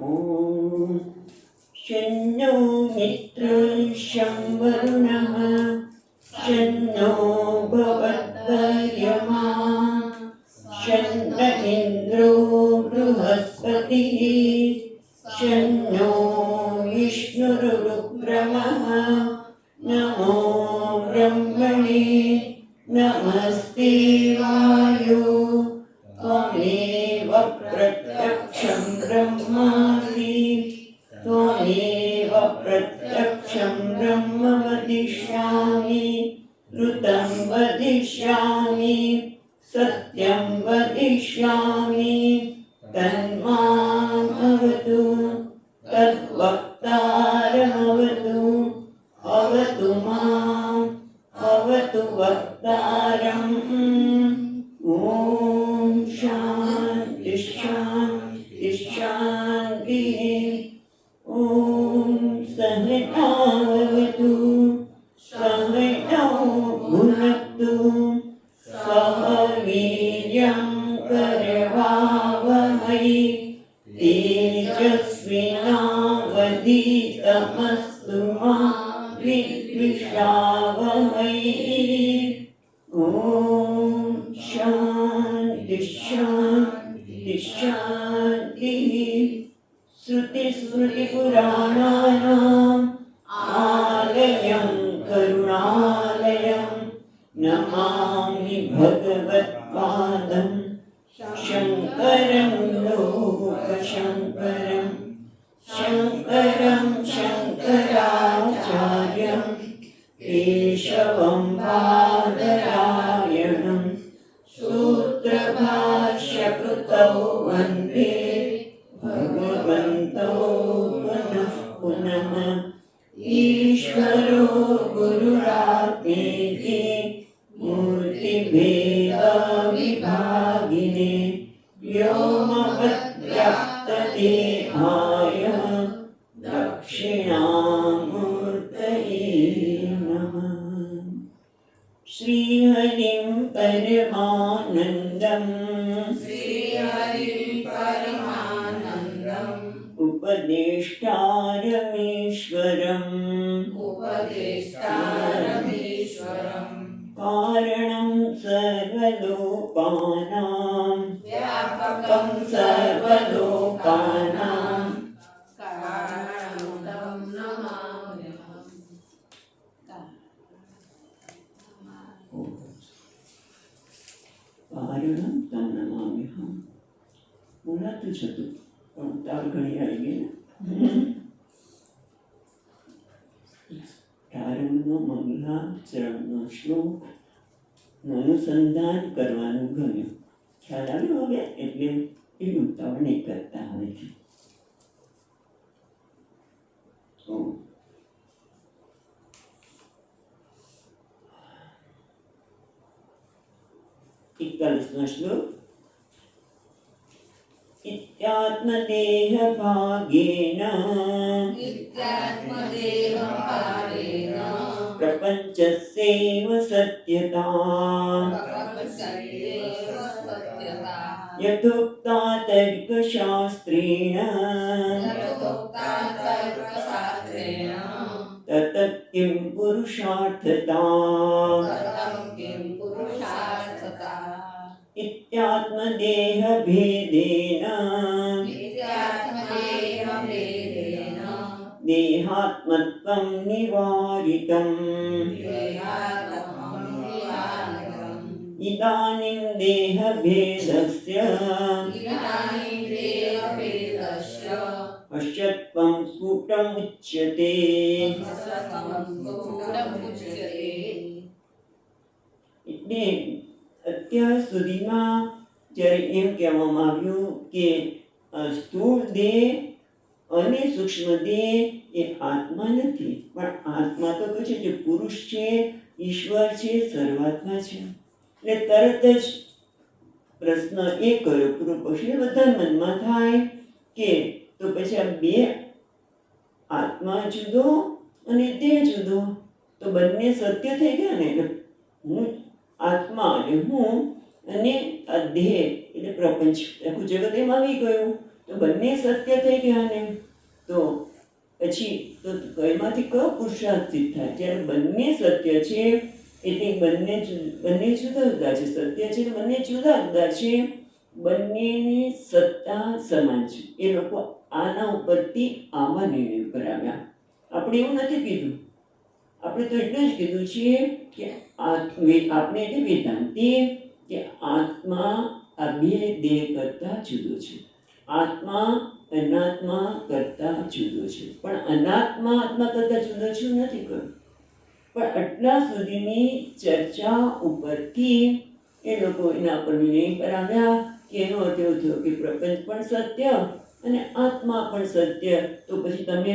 ॐ शन्नो मित्रं शं वरुणः शन्नो भवद्वर्यमा शन्न इन्द्रो बृहस्पतिः शन्नो विष्णुरुक्रमः नमो ब्रह्मणे नमस्ते वायो त्वमेव प्रत्यक्षं ब्रह्मासि त्वमेव प्रत्यक्षं ब्रह्म वदिष्यामि ऋतं वदिष्यामि सत्यं वदिष्यामि तन्मामवतु तद्वक्तारमवतु अवतु माम् अवतु वक्तारम् ॐ शान्ति शान्ति शान्तिः ॐ सहनावतु सहनौ भुनक्तु सह वीर्यं करवावहै तेजस्विनावधीतमस्तु मा विद्विषावहै ॐ शान्ति शान्ति शान्तिः श्रुतिस्मृतिपुराणानाम् आलयं करुणालयं नमामि भगवत्पादं शङ्करं लोकशङ्करं शङ्करं शङ्कराचार्यं केशवं बादरायणं सूत्रभाष्यकृतौ वन्दे भगवन्तौ पुनः पुनः ईश्वरो गुरुरात्मेति मूर्तिभेदविभागिने व्योमवद्व्याप्तदेहाय दक्षिणामूर्तये नमः। श्रीहरिं परमानन्दं उपदेष्टारमीश्वरम् कारणं सर्वलोकानां व्यापकं सर्वलोकानां कारणं तं नमाम्यहं। बोलाતું જ હતું પણ તાર ઘણી આવી ગઈ ને પ્રારંભનો મંગલાચરણનો શ્લોકનું અનુસંધાન કરવાનું ગમ્યું. ખ્યાલ આવ્યો હવે? એટલે એ ઉતાવળ નહીં કરતા હવેથી. એકતાલીસનો શ્લોક. इत्यात्मदेहभागेन प्रपञ्चस्यैव सत्यता यथोक्ता तर्कशास्त्रेण ततः किं पुरुषार्थता इत्यात्मदेहभेदेन देहात्मत्वं निवारितम् इदानीं देहभेदस्य अश्यत्वं स्फुटमुच्यते। એટલે અત્યાર સુધીમાં જ્યારે એમ કહેવામાં આવ્યું કે સ્થૂળ દેહ અને સૂક્ષ્મ દેહ એ આત્મા નથી, પણ આત્મા તો કહે છે જે પુરુષ છે, ઈશ્વર છે, સર્વાત્મા છે. એટલે તરત જ પ્રશ્ન એ કર્યો પૂર્વ પક્ષી બધા મનમાં થાય કે તો પછી આ બે આત્મા જુદો અને દેહ જુદો, તો બંને સત્ય થઈ ગયા ને. એટલે હું આત્મા અને હું અને આ દેહ એટલે પ્રપંચ આખું જગત એમ આવી ગયું. તો બંને સત્ય થઈ ગયા ને. તો પછી તો કઈમાંથી કયો પુરુષાર્થ સિદ્ધ થાય? જ્યારે બંને સત્ય છે એટલે બંને જુદા જુદા છે. સત્ય છે બંને જુદા જુદા છે, બંનેની સત્તા સમાન છે. એ લોકો આના ઉપરથી આમાં નિર્ણય પર આવ્યા. આપણે એવું નથી કીધું. આપણે તો એટલું જ કીધું છે કે આપણે એટલે વેદાંતિ કે આત્મા આ બે દેહ કરતા જુદો છે. આત્મા અનાત્મા કરતા જુદો છે, પણ અનાત્મા આત્મા કરતા જુદો છે નથી કહ્યું. પણ આટલા સુધીની ચર્ચા ઉપરથી એ લોકો એના પર નિર્ણય પર આવ્યા કે એનો અર્થ એવો થયો કે પ્રપંચ પણ સત્ય અને આત્મા પણ સત્ય. તો પછી તમે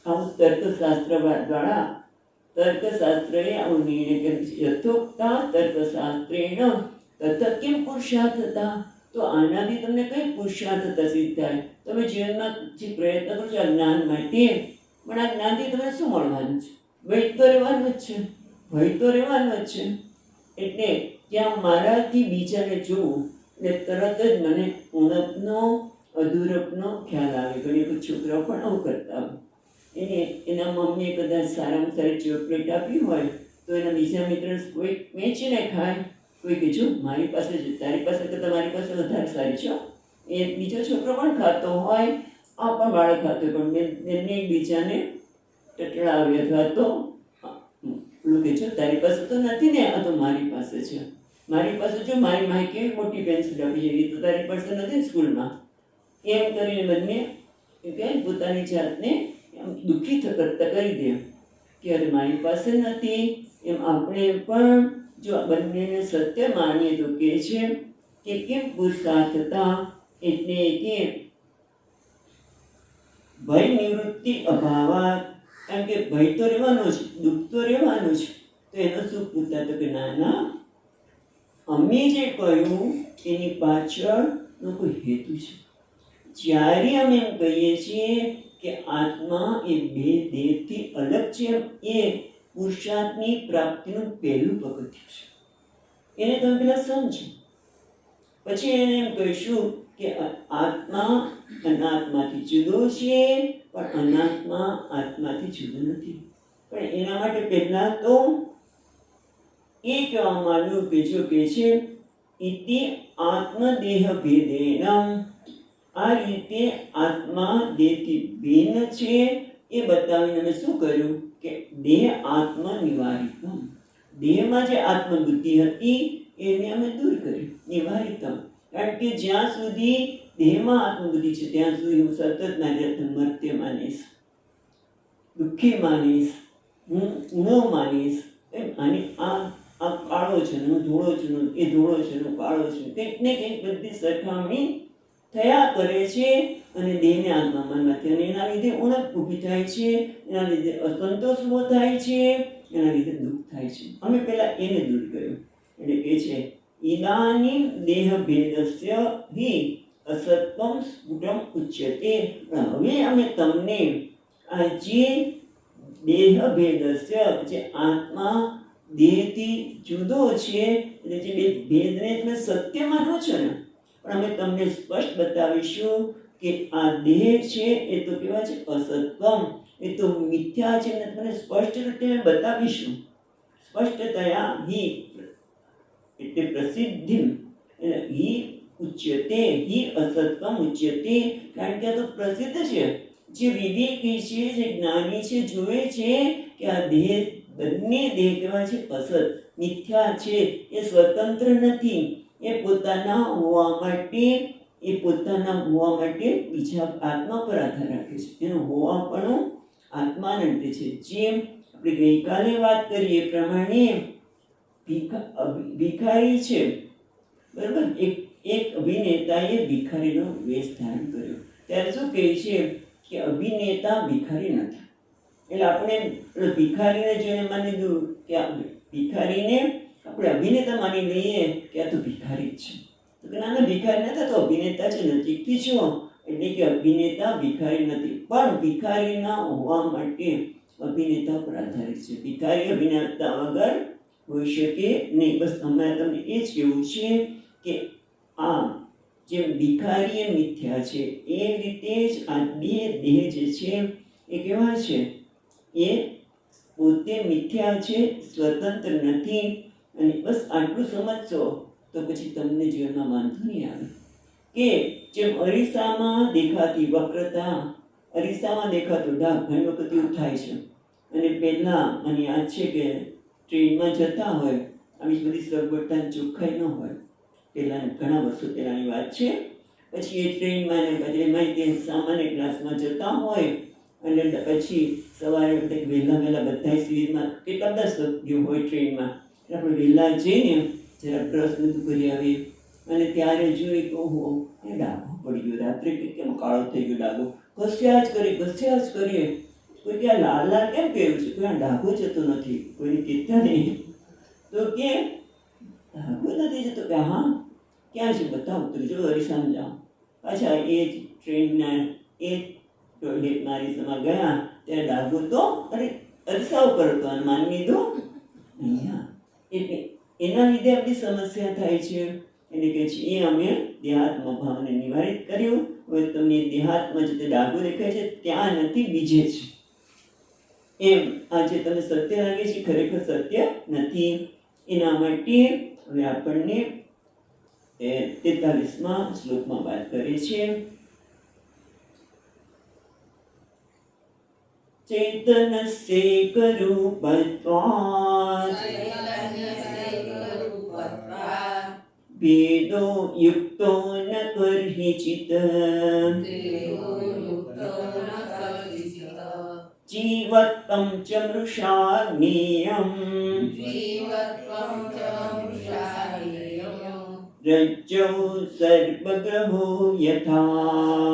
આવું તર્કશાસ્ત્ર દ્વારા તર્કશાસ્ત્રએ આવો નિર્ણય કર્યો છે. યથોક્તા તર્કશાસ્ત્રેણ તથા કેમ પુરુષાર્થ હતા? તો આનાથી તમને કઈ પુરુષાર્થતા સિદ્ધ થાય? તમે જીવનમાં જે પ્રયત્ન કરો છો આ જ્ઞાન માટે, પણ આ જ્ઞાનથી તમને શું મળવાનું છે? ભય તો રહેવાનું જ છે, ભય તો રહેવાનું જ છે. એટલે ત્યાં મારાથી બીજાને જોવું એટલે તરત જ મને ઉણપનો અધૂરપનો ખ્યાલ આવે. ઘણી વખત છોકરાઓ પણ આવું કરતા હોય. એના મમ્મીએ કદાચ સારામાં સારી ચોકલેટ આપી હોય તો એના બીજા મિત્ર કોઈ વેચીને ખાય, કોઈ કે જો મારી પાસે છે, તારી પાસે કરતાં મારી પાસે વધારે સારી છો. એ બીજો છોકરો પણ ખાતો હોય, આ પણ બાળક ખાતો હોય, પણ બંને એકબીજાને ટટળાવે અથવા તો પેલું કે છો તારી પાસે તો નથી ને, આ તો મારી પાસે છે. મારી પાસે જો મારી માએ કેવી મોટી પેન્સિલ આપી છે, તો તારી પાસે નથી સ્કૂલમાં. એમ કરીને બંને પોતાની જાતને દુઃખી કરતા કરી દે કે અરે મારી પાસે નથી. એમ આપણે પણ જો બંનેને સત્ય માનીએ તો કે છે કે કેમ પુરુષાર્થતા? એટલે કે ભય નિવૃત્તિ અભાવાત. કારણ કે ભય તો રહેવાનો છે, દુઃખ તો રહેવાનું છે. તો એનો શું પૂછતા? તો કે ના, અમે જે કહ્યું એની પાછળનો કોઈ હેતુ છે. જ્યારે અમે એમ કહીએ છીએ કે આત્મા એ બે દેહથી અલગ છે, એ પુરુષાર્થની પ્રાપ્તિનું પહેલું પગથિયું છે. એને તમે પેલા સમજો, પછી એને એમ કહીશું કે આત્મા અનાત્માથી જુદો છે, પણ અનાત્મા આત્માથી જુદો નથી. પણ એના માટે પહેલા તો એ કહેવામાં આવ્યું કે જો કે છે ઇતિ આત્મદેહ ભેદેન, આ રીતે આત્મા દેહથી ભિન્ન છે એ બતાવીને અમે શું કર્યું કે દેહ આત્મ નિવારિતમ, દેહમાં જે આત્મબુદ્ધિ હતી એને અમે દૂર કરી, નિવારિતમ. કારણ કે જ્યાં સુધી દેહમાં આત્મબુદ્ધિ છે ત્યાં સુધી હું સતત મર્ત્ય માનીશ, દુઃખી માનીશ, હું ન માનીશ. અને આ કાળો છે, હું ધોળો છું, એ ધોળો છે, હું કાળો છું. કંઈક ને કંઈક બધી સરખામણી થયા કરે છે અને દેહને આત્મા માનવાથી, અને એના લીધે ઉણપ ઊભી થાય છે, એના લીધે અસંતોષ ઉભો થાય છે, એના લીધે દુઃખ થાય છે. અમે પહેલા એને દૂર કર્યું. એટલે કે છે ઇદાનીમ દેહ ભેદસ્ય હિ અસત્વમ સ્ફુટમ ઉચ્યતે. હવે અમે તમને આ જે દેહ ભેદસ્ય, જે આત્મા દેહથી જુદો છે, એટલે જે બે ભેદને તમે સત્ય માનો છો ને, પણ અમે તમને સ્પષ્ટ બતાવીશું કે આ દેહ છે એ તો કેવા છે અસત્વમ, એ તો મિથ્યા છે. અને તમને સ્પષ્ટ રીતે બતાવીશું. સ્પષ્ટતયા હિ એટલે પ્રસિદ્ધિ, એટલે હિ ઉચ્યતે, હિ અસત્વમ ઉચ્યતે. કારણ કે આ તો પ્રસિદ્ધ છે. જે વિવેકી છે, જે જ્ઞાની છે, જોવે છે કે આ દેહ, બંને દેહ કેવા છે અસત, મિથ્યા છે. એ સ્વતંત્ર નથી. એ પોતાના હોવા માટે બીજા આત્મા પર આધાર રાખે છે. એનો હોવાપણું આત્માને અંતે છે. જેમ આપણે ગઈકાલે વાત કરીએ એ પ્રમાણે ભિખારી છે, બરાબર. એક અભિનેતાએ ભિખારીનો વેશ ધારણ કર્યો. ત્યારે શું કહે છે કે અભિનેતા ભિખારી નથી. એટલે આપણે ભિખારીને જોઈને માની લીધું કે ભિખારીને આપણે અભિનેતા માની લઈએ કે આ તો ભિખારી જ છે. તો કે ના, ભિખારી નથી, તો અભિનેતા છે, નજીકથી છો. એટલે કે અભિનેતા ભિખારી નથી, પણ ભિખારીના હોવા માટે અભિનેતા પર આધારિત છે. ભિખારી અભિનેતા વગર હોઈ શકે નહીં. બસ અમારે તમને એ જ કહેવું છે કે આ જેમ ભિખારી એ મિથ્યા છે એ રીતે જ આ બે દેહ જે છે એ કેવા છે? એ પોતે મિથ્યા છે, સ્વતંત્ર નથી. અને બસ આટલું સમજશો તો પછી તમને જીવનમાં વાંધો નહીં આવે. કે જેમ અરીસામાં દેખાતી વક્રતા, અરીસામાં દેખાતો ડાઘ, ઘણી વખત એવું થાય છે. અને પહેલાં મને યાદ છે કે ટ્રેનમાં જતા હોય, આવી બધી સગવડતા ચોખ્ખાઈ ન હોય, પહેલાં ઘણા વર્ષો પહેલાંની વાત છે. પછી એ ટ્રેનમાં ને પછી એમાંય તે સામાન્ય ક્લાસમાં જતા હોય અને પછી સવારે વહેલા બધા શિબિરમાં કેટલા બધા સભ્યો હોય ટ્રેનમાં, આપણે વહેલા જઈને જરા બ્રશ બધું કરી આવીએ અને ત્યારે જોઈએ કે ઓહો એ ડાઘો પડી ગયો, રાત્રે કેમ કાળો થઈ ગયો ડાઘો, ઘસ્યા જ કરીએ. કોઈ કે લાલ લાલ કેમ કહ્યું છે? કોઈ આ ડાઘો જતો નથી, કોઈને કહેતા નહીં. તો કે ડાઘો નથી જતો? કે હા, ક્યાં છે બતાવો. તો જો અરીસામાં જાઓ. પાછા એ જ ટ્રેનના એ ટોયલેટમાં અરીસામાં ગયા ત્યારે ડાઘો તો અરીસા ઉપર હતો અને માની લીધો અહીંયા. એટલે એના લીધે આપણી સમસ્યા થાય છે. એટલે કે છે એ અમે દેહાત્મ ભાવને નિવારિત કર્યું. હવે તમને દેહાત્માં જે ડાઘો દેખાય છે ત્યાં નથી, બીજે છે. એમ આજે તમને સત્ય લાગે છે, ખરેખર સત્ય નથી. એના માટે હવે આપણને 43મા શ્લોકમાં વાત કરે છે. ચૈતન્યસ્યૈક રૂપત્વાत् ભેદો યુક્તો ન કર્હિચિત જીવત્વં ચ મૃષા જ્ઞેયં રજ્જૌ સર્પગ્રહો યથા.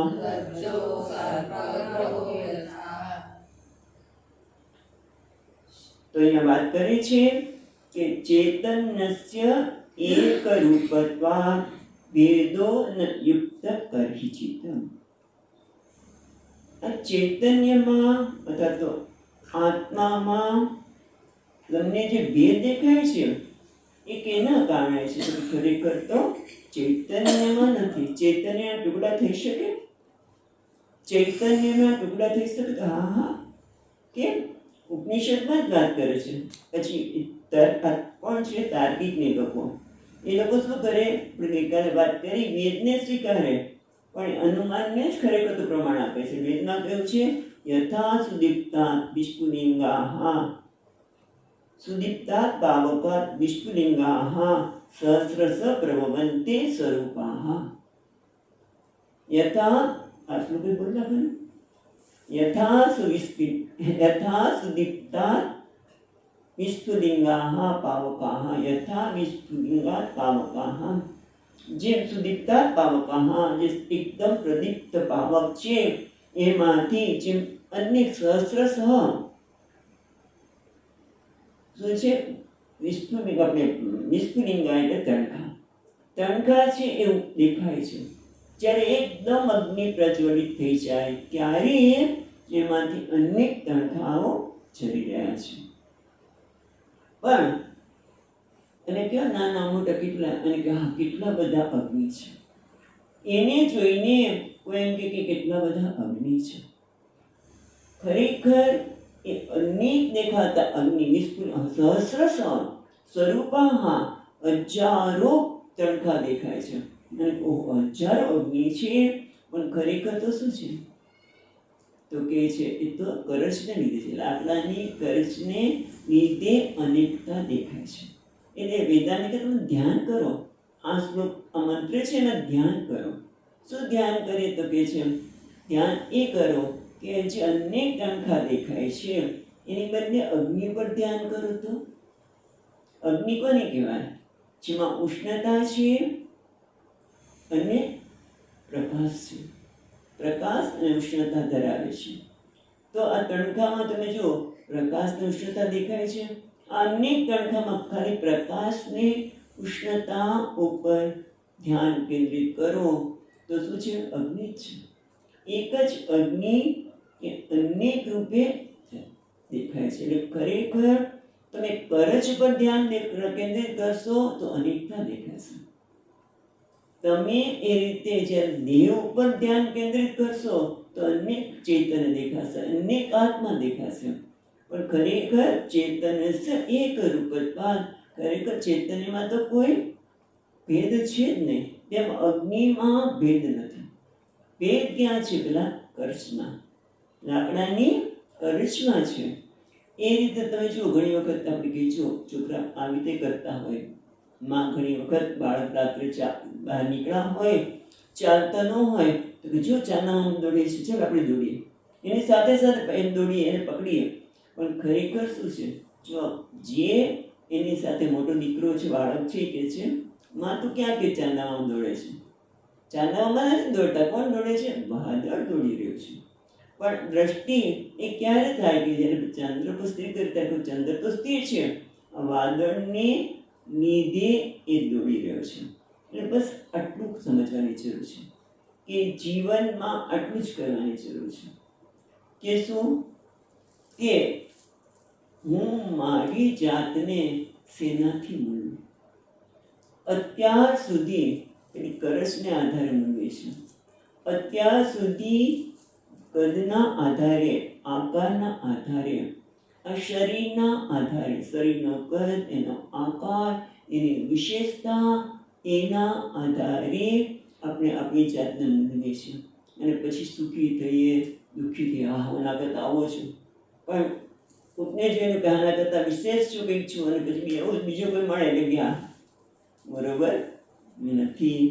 તો અહીંયા વાત કરે છે કે ચૈતન્યસ્ય એક રૂપત્વાत् ભેદો ન યુક્ત કર્હિચિત. આ ચૈતન્યમાં અથવા તો આત્મામાં તમને જે ભેદ દેખાય છે એ કેના કારણે છે? ખરેખર તો ચૈતન્યમાં નથી. ચૈતન્યના ટુકડા થઈ શકે? ચૈતન્યના ટુકડા થઈ શકે? હા હા. કેમ? ઉપનિષદમાં જ વાત કરે છે. પછી કોણ છે? તાર્કિકને લોકો. એ લોકો શું કરે? આપણે ગઈકાલે વાત કરી, વેદને સ્વીકારે પણ અનુમાનને જ ખરેખર તો પ્રમાણ આપે છે. વેદમાં કહ્યું છે યથા સુદીપ્તા વિસ્ફુલિંગાઃ સુદીપ્તા પાવકાત વિસ્ફુલિંગાઃ સહસ્રશ પ્રભવન્તે સ્વરૂપાઃ. યથા આ શ્લોકે બોલતા ખરું? યથા સુદીપ્તા વિસ્ફુલિંગાઃ પાવકાઃ યથા વિસ્ફુલિંગાત પાવકાઃ. જેમ સુદીપ્તા પાવકાઃ, જે એકદમ પ્રદીપ્ત પાવક છે એમાંથી જેમ અનેક સહસ્રશ શું છે? વિસ્ફુલિંગ, આપણે વિસ્ફુલિંગા એટલે તણખા છે એવું દેખાય છે. જ્યારે એકદમ અગ્નિ પ્રજ્વલિત થઈ જાય ત્યારે એમાંથી અનેક તણખાઓ જલી રહ્યા છે. પણ અને ક્યાં નાના મોટા કેટલા, અને કે હા કેટલા બધા અગ્નિ છે. એને જોઈને કોઈ એમ કે કેટલા બધા અગ્નિ છે. ખરેખર એ અનેક દેખાતા અગ્નિ સહસ્રશ સ્વરૂપાઃ હજારો તણખા દેખાય છે. અને હજારો અગ્નિ છે પણ ખરેખર તો શું છે? તો કે છે એ તો કરચને લીધે છે. લાકડાની કરચને લીધે અનેકતા દેખાય છે. એટલે વેદાંતિક તમે ધ્યાન કરો. આ શ્લોક આ મંત્ર છે એમાં ધ્યાન કરો. શું ધ્યાન કરીએ? તો કે છે ધ્યાન એ કરો કે જે અનેક તણખા દેખાય છે એની બદલે અગ્નિ પર ધ્યાન કરો. તો અગ્નિ કોને કહેવાય? જેમાં ઉષ્ણતા છે અને પ્રકાશ છે. પ્રકાશ અને ઉષ્ણતા ધરાવે છે. તો આ તણખામાં તમે જુઓ પ્રકાશ અને ઉષ્ણતા દેખાય છે. અનેક તણખામાં ખાલી પ્રકાશને ઉષ્ણતા ઉપર ધ્યાન કેન્દ્રિત કરો તો શું છે? અગ્નિ જ છે. એક જ અગ્નિ એ અનેક રૂપે દેખાય છે. એટલે ખરેખર તમે કરચ પર ધ્યાન કેન્દ્રિત કરશો તો અનેકતા દેખાશે. તમે એ રીતે જ્યારે દેહ ઉપર ધ્યાન કેન્દ્રિત કરશો તો અનેક ચૈતન્ય દેખાશે, અનેક આત્મા દેખાશે. પણ ખરેખર ચૈતન્ય એક રૂપત્વાદ, ખરેખર ચૈતન્યમાં તો કોઈ ભેદ છે જ નહીં. તેમ અગ્નિમાં ભેદ નથી. ભેદ ક્યાં છે? પેલા કરચમાં, લાકડાની કરચમાં છે. એ રીતે તમે જુઓ, ઘણી વખત આપણે કહીશું છોકરા આવી રીતે કરતા હોય. માં ઘણી વખત બાળક રાત્રે બહાર નીકળ્યા હોય, ચાલતા ન હોય તો કે જો ચાલવામાં દોડીએ છે, ચાલ આપણે દોડીએ, એની સાથે સાથે એમ દોડીએ, એને પકડીએ. પણ ખરેખર શું છે? જો જે એની સાથે મોટો દીકરો છે, બાળક છે, કે છે માં તું ક્યાં કે ચાંદામાં દોડે છે? ચાંદામાં નથી દોડતા. કોણ દોડે છે? વાદળ દોડી રહ્યું છે. પણ દ્રષ્ટિ એ ક્યારે થાય કે જ્યારે ચંદ્ર પર સ્થિર કરતા, ચંદ્ર તો સ્થિર છે, વાદળને લીધે એ દોડી રહ્યો છે. એટલે બસ આટલું સમજવાની જરૂર છે કે જીવનમાં આટલું જ કરવાની જરૂર છે કે શું? કે હું મારી જાતને શેનાથી મૂળું? અત્યાર સુધી એની કરચને આધારે મૂળવે છે. અત્યાર સુધી કદના આધારે, આકારના આધારે, આ શરીરના આધારે, શરીરનો કદ, એનો આકાર, એની વિશેષતા, એના આધારે આપણે આપણી જાતને મૂળવીએ છીએ. અને પછી સુખી થઈએ, દુઃખી થઈએ, હા આના કરતાં આવો છું, પણ કોઈને જોઈને કે આના કરતાં વિશેષ છું, કંઈક છું, અને પછી એવું બીજો કોઈ મળે એટલે કે આ બરોબર નથી.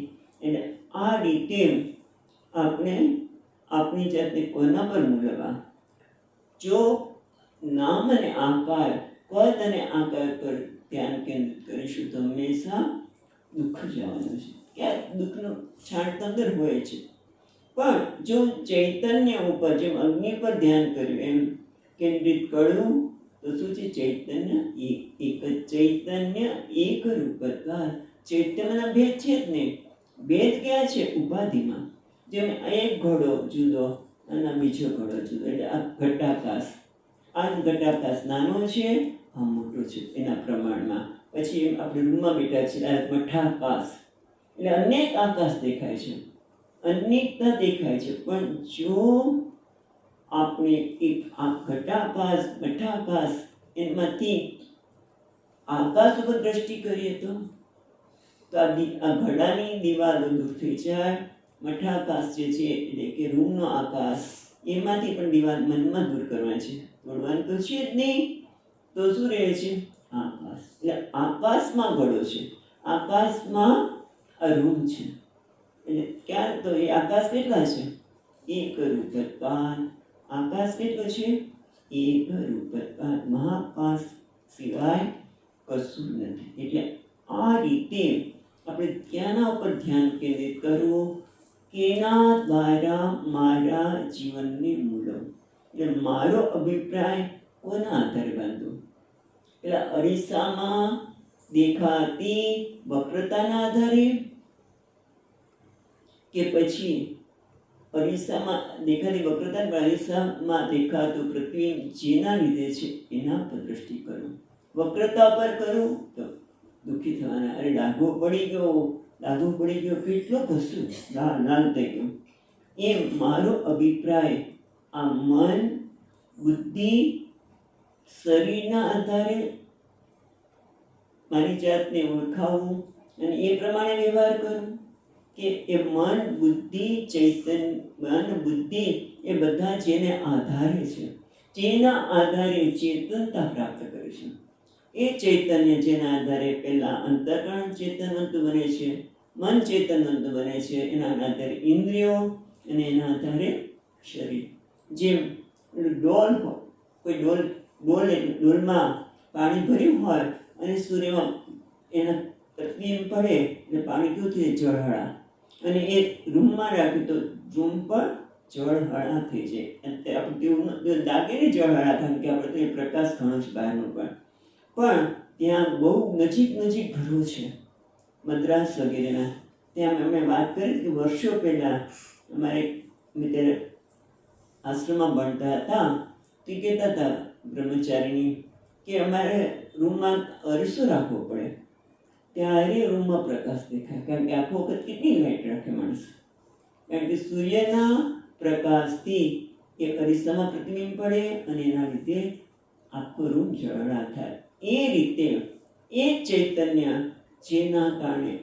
એટલે આ રીતે આપણે આપણી જાતને કોના પર મૂળવવા? જો નામ અને આકાર, કદ અને આકાર પર ધ્યાન કેન્દ્રિત કરીશું તો હંમેશા દુઃખ જવાનું છે. ક્યાંક દુઃખનું છાંટ તો અંદર હોય છે. પણ જો ચૈતન્ય ઉપર, જેમ અગ્નિ પર ધ્યાન કર્યું એમ કેન્દ્રિત કરવું તો શું છે? ચૈતન્ય એક જ ચૈતન્ય, એક રૂપત્વાદ. ચૈતન્યના ભેદ છે જ નહીં. ભેદ ક્યાં છે? ઉપાધિમાં. જેમ એક ઘડો જુદો અને બીજો ઘડો જુદો, એટલે આ ઘટાકાશ, આ ઘટાકાશ નાનો છે, આ મોટો છે એના પ્રમાણમાં. પછી એમ આપણે રૂમમાં બેઠા છીએ, આ મઠાકાશ, એટલે અનેક આકાશ દેખાય છે, અનેકતા દેખાય છે. પણ જો આપણે એક આ ઘટાકાશ, મઠાકાશ, એમાંથી આકાશ ઉપર દ્રષ્ટિ કરીએ તો આ ઘડાની દિવાલો દૂર થઈ જાય. મઠાકાશ જે છે એટલે કે રૂમનો આકાશ, એમાંથી પણ દિવાલ મનમાં દૂર કરવા છે, તોડવાનું તો છે જ નહીં. તો શું રહે છે? આકાશ. એટલે આકાશમાં ઘડો છે, આકાશમાં આ રૂમ છે. એટલે ક્યાં તો એ આકાશ કેટલા છે? એક રૂપત્વાદ. આકાશ કેટલો છે? એક રૂપત્વાદ. મહાકાશ સિવાય કશું નથી. એટલે આ રીતે આપણે ક્યાંના ઉપર ધ્યાન કેન્દ્રિત કરવું? કેના દ્વારા મારા જીવનને મૂળવું? એટલે મારો અભિપ્રાય કોના આધારે બાંધવો? એટલે અરીસામાં દેખાતી વક્રતાના આધારે, કે પછી અરીસામાં દેખાતી વક્રતા, અરીસામાં દેખાતું પ્રતિબિંબ જેના લીધે છે એના પર દ્રષ્ટિ કરું. વક્રતા પર કરું તો દુઃખી થવાના. અરે ડાઘો પડી ગયો, કેટલો કશું લાલ થઈ ગયો. એમ મારો અભિપ્રાય આ મન, બુદ્ધિ, શરીરના આધારે મારી જાતને ઓળખાવું અને એ પ્રમાણે વ્યવહાર કરું. કે એ મન, બુદ્ધિ, મન, બુદ્ધિ એ બધા જેને આધારે છે, જેના આધારે ચેતનતા પ્રાપ્ત કરે છે. એ ચૈતન્ય જેના આધારે પહેલા અંતઃકરણ ચેતનવંત બને છે, મન ચેતનવંત બને છે, એના આધારે ઇન્દ્રિયો અને એના આધારે શરીર. જેમ ડોલ હોય, કોઈ ડોલમાં પાણી ભર્યું હોય અને સૂર્યમાં એના પ્રતિબિંબ પડે એટલે પાણી કેવું થઈ જાય? જળહળા. અને એ રૂમમાં રાખ્યું તો રૂમ પર જળહળા થઈ જાય. અત્યારે આપણે તેવું લાગે ને જળહળા, કારણ કે આપણે તો એ પ્રકાશ ઘણો છે બહારનો. પણ ત્યાં બહુ નજીક ઘરો છે, મદ્રાસ વગેરેના. ત્યાં અમે વાત કરી કે વર્ષો પહેલાં અમે ત્યારે આશ્રમમાં ભણતા હતા, તે કહેતા હતા બ્રહ્મચારીની કે અમારે રૂમમાં અરીસો રાખવો પડે. ત્યારે રૂમમાં પ્રકાશ દેખાય. કારણ કે આખો વખત કેટલી લાઈટ રાખે માણસ? કારણ કે સૂર્યના પ્રકાશથી એ અરીસામાં પ્રતિબિંબ પડે અને એના લીધે આખો રૂમ ઝળહળા થાય. એ રીતે એ ચૈતન્ય જેના કારણે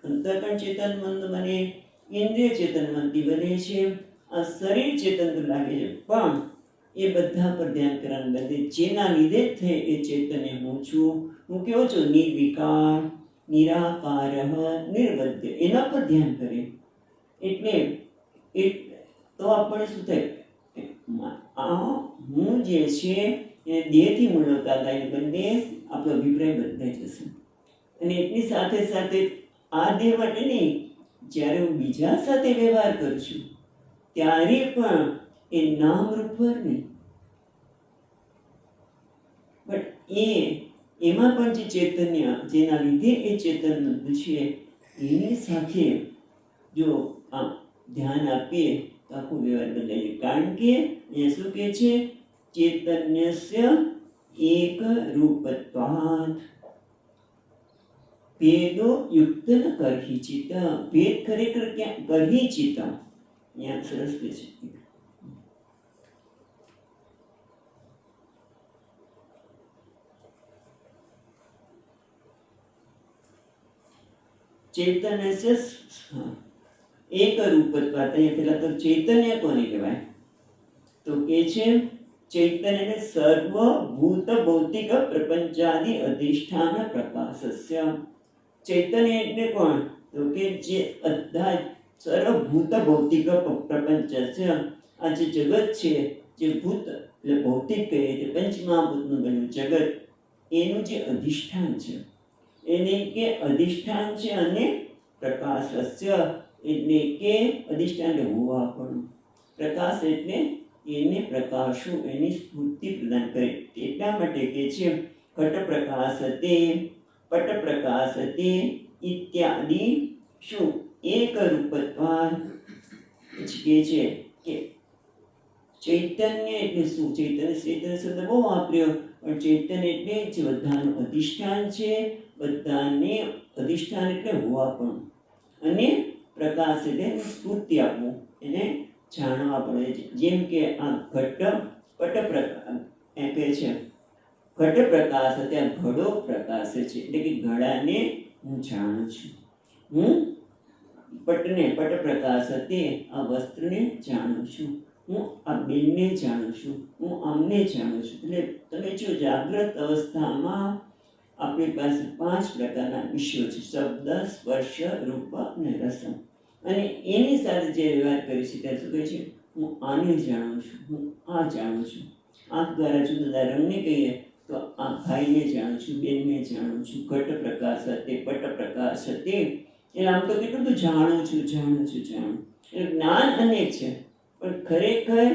અંતઃકરણ ચેતનવંત બને, ઇન્દ્રિય ચેતનવંતી બને છે, આ શરીર ચેતન તો લાગે છે, પણ એ બધા પર ધ્યાન કરવાનું બદલે જેના લીધે જ થઈ એ ચૈતન્ય હું છું, હું કેવો છું? નિર્વિકાર, નિરાકાર, નિર્બદ્ધ, એના પર ધ્યાન કરે. એટલે તો આપણને શું થાય? આ હું જે છે એને દેહથી મૂળવતા થાય બદલે આપણો અભિપ્રાય બદલાઈ જશે. અને એટલી સાથે સાથે આ દેહ માટે નહીં, જ્યારે હું બીજા સાથે વ્યવહાર કરું છું ત્યારે પણ એ નામરૂપ પર નહીં, પણ એમાં પણ જે ચૈતન્ય જેના લીધે એ ચેતન છે એની સાથે જો આ ધ્યાન આપીએ તો આખો વ્યવહાર બદલાય છે. કારણ કે એ શું કહે છે? ચૈતન્યસ્ય એક રૂપત્વાત ભેદો યુક્ત ન કરહી ચિત્ત. ભેદ ખરેખર ક્યાં? કરહી ચિત્ત. અહીંયા સરસ કહે છે. ચૈતન્ય છે એક રૂપત્વાત. અહીંયા પેલા તો ચૈતન્ય કોને કહેવાય? તો કે છે ચૈતન્ય સર્વભૂત ભૌતિક પ્રપંચાદિ અધિષ્ઠાન પ્રકાશસ્ય. ચૈતન્ય એટલે કોણ? તો કે જે બધા સર્વભૂત ભૌતિક પ્રપંચસ્ય, આ જે જગત છે, જે ભૂત એટલે ભૌતિક કહીએ તે પંચમહાભૂતનું બન્યું જગત, એનું જે અધિષ્ઠાન છે એને કે અધિષ્ઠાન છે. અને પ્રકાશસ્ય એટલે કે અધિષ્ઠાન એટલે હોવા પણ, પ્રકાશ એટલે એને પ્રકાશવું, એની સ્ફૂર્તિ પ્રદાન કરે. એટલા માટે કે છે ઘટ પ્રકાશતે, પટ પ્રકાશતે ઇત્યાદિ શું એક રૂપત્વાન. પછી કહે છે કે ચૈતન્ય એટલે શું? ચૈતન્ય શબ્દ બહુ વાપર્યો, પણ ચૈતન્ય એટલે જે બધાનું અધિષ્ઠાન છે, બધાને અધિષ્ઠાન એટલે હોવા પણ, અને પ્રકાશ એટલે સ્ફૂર્તિ આપવું, એને જાણવા પડે છે. જેમ કે આ ઘટ પટ પ્રકાશ એમ કહે છે ઘટ પ્રકાશ, ત્યાં ઘડો પ્રકાશ છે એટલે કે ઘડાને હું જાણું છું. હું પટ પ્રકાશ તે આ વસ્ત્રને જાણું છું, હું આ બેનને જાણું છું, હું આમને જાણું છું. એટલે તમે જો જાગ્રત અવસ્થામાં આપણી પાસે 5 પ્રકારના વિષયો છે: શબ્દ, સ્પર્શ, રૂપ અને રસમ. અને એની સાથે જે વ્યવહાર કરે છે ત્યારે શું કહે છે? હું આને જાણું છું, હું આ જાણું છું. આંખ દ્વારા જુદા જુદા રંગને કહીએ તો આ ભાઈને જાણું છું, બેનને જાણું છું. ઘટ પ્રકાશ તે, પટ પ્રકાશ તે. એટલે આમ તો કેટલું બધું જાણું છું. એટલે જ્ઞાન અનેક છે, પણ ખરેખર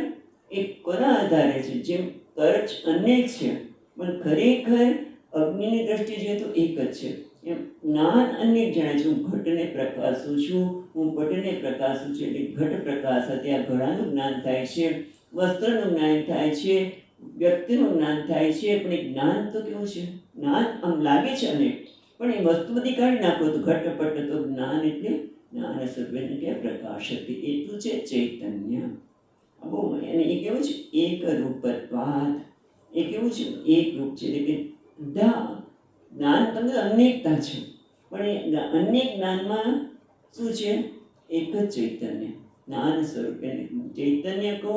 એ કોના આધારે છે? જેમ કર્ચ અનેક છે, પણ ખરેખર અગ્નિની દ્રષ્ટિએ જોઈએ તો એક જ છે. એમ જ્ઞાન અનેક જણાય છે. હું ઘટને પ્રકાશું છું, હું પટને પ્રકાશું છું. એટલે ઘટ પ્રકાશ ત્યાં ઘડાનું જ્ઞાન થાય છે, વસ્ત્રનું જ્ઞાન થાય છે, વ્યક્તિનું જ્ઞાન થાય છે. પણ એ જ્ઞાન તો કેવું છે? જ્ઞાન આમ લાગે છે અનેક, પણ એ વસ્તુ બધી કાઢી નાખો તો ઘટપટ તો જ્ઞાન એટલે જ્ઞાન સ્વરૂપ કે પ્રકાશ હતી. એટલું છે ચૈતન્ય. બહુ અને એ કેવું છે? એક રૂપત્વાત. એ કેવું છે? એક રૂપ છે. એટલે કે જ્ઞાન તમને અનેકતા છે, પણ એ અનેક જ્ઞાનમાં શું છે? એક જ ચૈતન્ય જ્ઞાન સ્વરૂપ. ચૈતન્ય કહો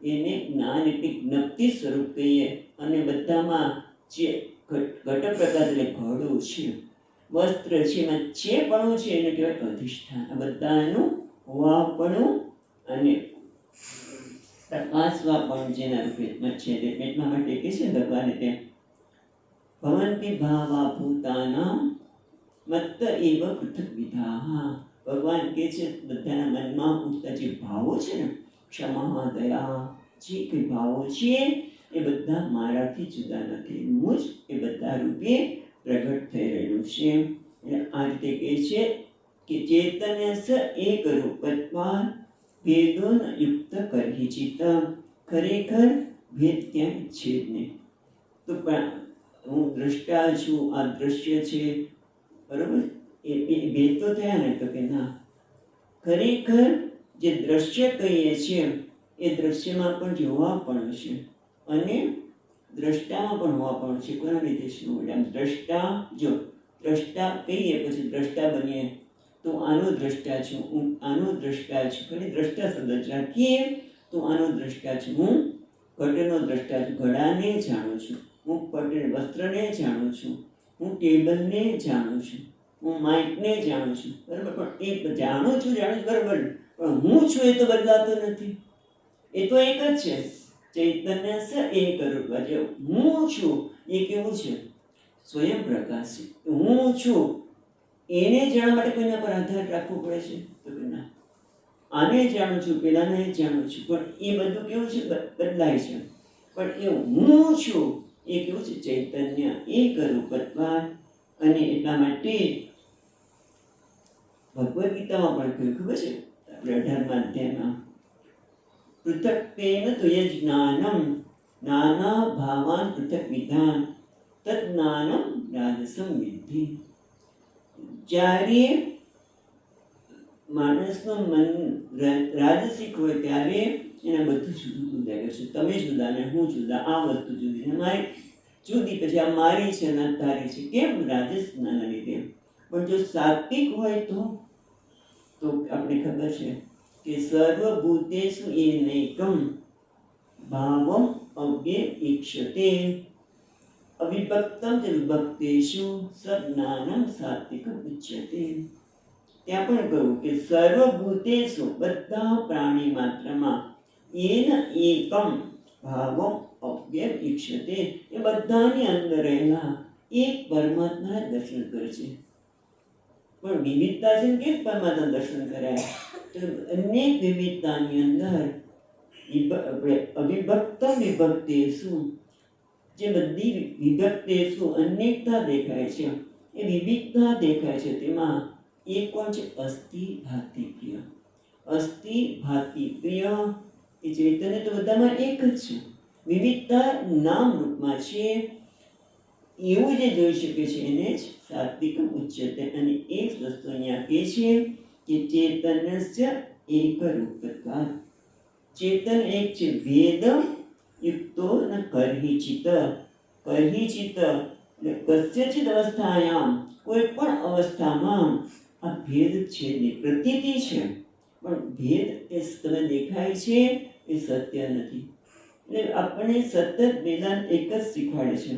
એને જ્ઞાન એટલે જ્ઞપ્તિ સ્વરૂપ કહીએ. અને બધામાં જે ઘટ પ્રકાશ એટલે ઘડો છે, વસ્ત્ર છે, એમાં જે પણું છે એને કહેવાય અધિષ્ઠાન. આ બધાનું હોવાપણું અને પ્રકાશવાપણું જેના રૂપે છે. એટલા માટે કે છે ભગવાને તે ભવંતિ ભાવા ભૂતાનાં મત્ત એવ પૃથક વિધાઃ. ભગવાન કહે છે બધાના મનમાં ઉઠતા જે ભાવો છે ને, ક્ષમા, દયા, જે કંઈ ભાવો છે એ બધા મારાથી જુદા નથી. હું જ એ બધા રૂપે પ્રગટ થઈ રહેલું છે. એટલે આ રીતે કહે છે કે ચૈતન્ય સ એક રૂપત્વાન ભેદોન યુક્ત કરહી ચિત્ત. ખરેખર ભેદ ક્યાંય છે જ નહીં. તો પણ હું દ્રષ્ટા છું, આ દ્રશ્ય છે, બરાબર? એ ભેદ તો થયા ને? તો કે ના, ખરેખર જે દ્રશ્ય કહીએ છીએ એ દ્રશ્યમાં પણ જોવા પણ છે અને દ્રષ્ટામાં પણ હોવા પણ છે. કોના લીધે શું બોલે? આમ દ્રષ્ટા, જો દ્રષ્ટા કહીએ પછી દ્રષ્ટા બનીએ તો આનો દ્રષ્ટા છું, હું આનો દ્રષ્ટા છું. ખાલી દ્રષ્ટા શબ્દ રાખીએ તો આનો દ્રષ્ટા છું, હું ઘટનો દ્રષ્ટા છું, ઘડાને જાણું છું, હું પટ વસ્ત્રને જાણું છું, હું ટેબલને જાણું છું, હું માઇકને જાણું છું, બરાબર? પણ એ જાણું છું બરાબર, પણ હું છું એ તો બદલાતો નથી. એ તો એક જ છે. ચૈતન્ય સ એક રૂપ. જે હું છું એ કેવું છે? સ્વયં પ્રકાશ છે. હું છું એને જાણવા માટે કોઈના પર આધાર રાખવો પડે છે? તો કે ના, આને જાણું છું, પેલાને જાણું છું, પણ એ બધું કેવું છે? બદલાય છે. પણ એ હું છું એ કેવું છે? ચૈતન્ય એક રૂપત્વાદ. અને એટલા માટે ભગવદ્ ગીતામાં પણ કહ્યું, ખબર છે? આપણે 18મા અધ્યાયમાં, પૃથક્તેન તુય જ્ઞાનમ નાના ભાવાન પૃથક વિધાન તજ્ઞાનમ રાજસમ વિદ્ધિ. જ્યારે માણસનું મન રાજસિક હોય ત્યારે એને બધું જુદું જુદું લાગે છે. તમે જુદા ને હું જુદા, આ વસ્તુ જુદી ને મારી જુદી, પછી આ મારી છે ને તારી છે. કેમ? રાજસના લીધે. પણ જો સાત્વિક હોય તો આપણે ખબર છે કે સર્વભૂતેષુ એનૈકમ ભાવમ અવ્યઈક્ષતે અવિભક્તમ ચ વિભક્તેષુ સજ્ઞાનમ સાત્વિકમ ઉચ્યતે. ત્યાં પણ કહ્યું કે સર્વભૂતેષુ, બધા પ્રાણી માત્રમાં, એન એકમ ભાવમ અવ્યઈક્ષતે, એ બધાની અંદર રહેલા એક પરમાત્માના દર્શન કરે છે. પણ વિવિધતા છે કે પરમાત્મા દર્શન કરાય? તો અનેક વિવિધતાની અંદર અવિભક્તમ વિભક્તેષુ, જે બધી વિભક્તેષુ અનેકતા દેખાય છે, એ વિવિધતા દેખાય છે, તેમાં એક કોણ છે? અસ્થિ ભાતિ પ્રિય. અસ્થિ ભાતિ પ્રિય એ ચૈતન્ય તો બધામાં એક જ છે. વિવિધતા નામ રૂપમાં છે. એવું જે જોઈ શકે છે એને જ સાત્વિકમ ઉચ્યતે. અને એ જ વસ્તુ અહીંયા કહે છે કે ચૈતન્યસ્ય એક રૂપત્વાત્. ચેતન એક છે, ભેદ યુક્તો ન કરહિચિત. કરહિચિત એટલે કસ્યચિત અવસ્થાયામ, કોઈ પણ અવસ્થામાં આ ભેદ છે નહીં. પ્રતીતિ છે પણ ભેદ એ તમે દેખાય છે એ સત્ય નથી. એટલે આપણને સતત વેદાંત એક જ શીખવાડે છે.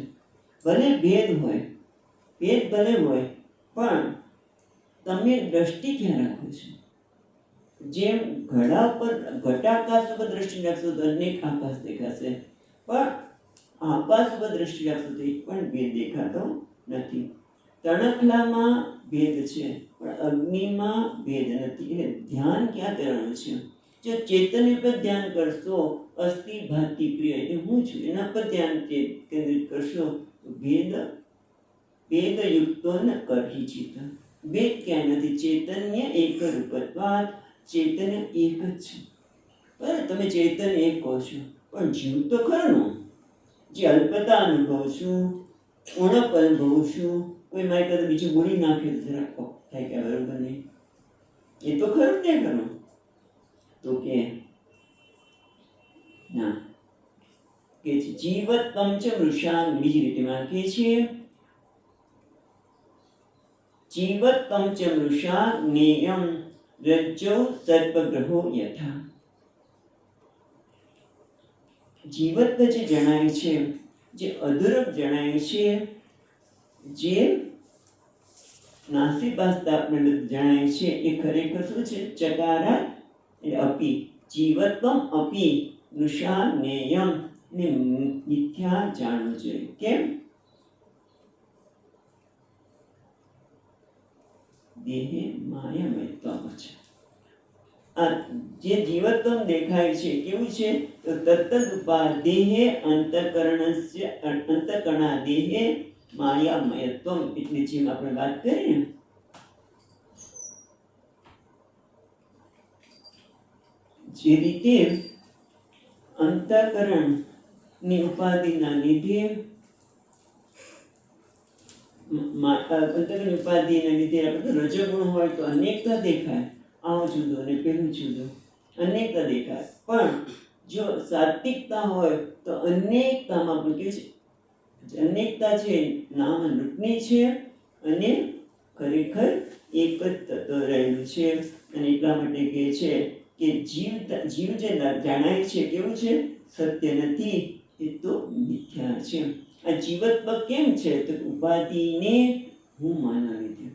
ભલે ભેદ હોય, ભેદ ભલે હોય, પણ તમે દ્રષ્ટિ ક્યાં રાખો છો? જેમ ઘડા ઉપર, ઘટાકાશ ઉપર દ્રષ્ટિ રાખશો તો અનેક આકાશ દેખાશે, પણ આકાશ ઉપર દ્રષ્ટિ રાખશો તો એક પણ ભેદ દેખાતો નથી. તણખલામાં ભેદ છે પણ અગ્નિમાં ભેદ નથી. એટલે ધ્યાન ક્યાં કરવાનું છે? જો ચેતન્ય પર ધ્યાન કરશો, અસ્થિ ભાતિ પ્રિય એટલે હું છું એના પર ધ્યાન કેન્દ્રિત કરશો તો ભેદ યુક્તો ન કરહિચિત. ભેદ ક્યાંય નથી. ચૈતન્ય એક રૂપત્વાત્. ચૈતન્ય એક જ છે. બરાબર? તમે ચૈતન્ય એક કહો છો, પણ જીવ તો ખરો. જે અલ્પતા અનુભવ છું, ઉણપ અનુભવ છું, કોઈ મારી કરતા બીજું બોલી નાખે તો જરાક થાય કે બરોબર નહીં, એ તો ખરું ને ખરું. તો કે ના, કે જીવત પંચ વૃષાન. બીજી રીતે માં કે છે જીવત પંચ વૃષા જ્ઞેયમ રજ્જૌ સર્પગ્રહો યથા. જીવત જે જણાય છે, જે અધૂરપ જણાય છે, જે નાસીપાસતા આપણે જણાય છે, એ ખરેખર શું છે? ચકારા એટલે અપી. જીવત્વમ અપી વૃષા જ્ઞેયમ. ને મિથ્યા જાણવું જોઈએ. કેમ? દેહે માયામયત્વમ છે. આ જે જીવત્વમ દેખાય છે કેવું છે? તો તત્તદ ઉપાદેહે અંતઃકરણસ્ય અંતઃકરણા દેહે માયામયત્વમ. એટલે જેમ આપણે વાત કરીએ ને, જે રીતે અંતઃકરણની ઉપાધિના લીધે અંતરની ઉપાધિને લીધે આપણે રજોગુણ હોય તો અનેકતા દેખાય, આવું જુદું અને પેલું જુદું, અનેકતા દેખાય. પણ જો સાત્વિકતા હોય તો અનેકતામાં પણ કે છે, અનેકતા છે નામ રૂપની છે અને ખરેખર એક જ તત્વ રહેલું છે. અને એટલા માટે કહે છે કે જીવ જે જાણાય છે કેવું છે, સત્ય નથી, એ તો મિથ્યા છે. આ જીવત્વ કેમ છે તો ઉપાધિને હું માના લીધે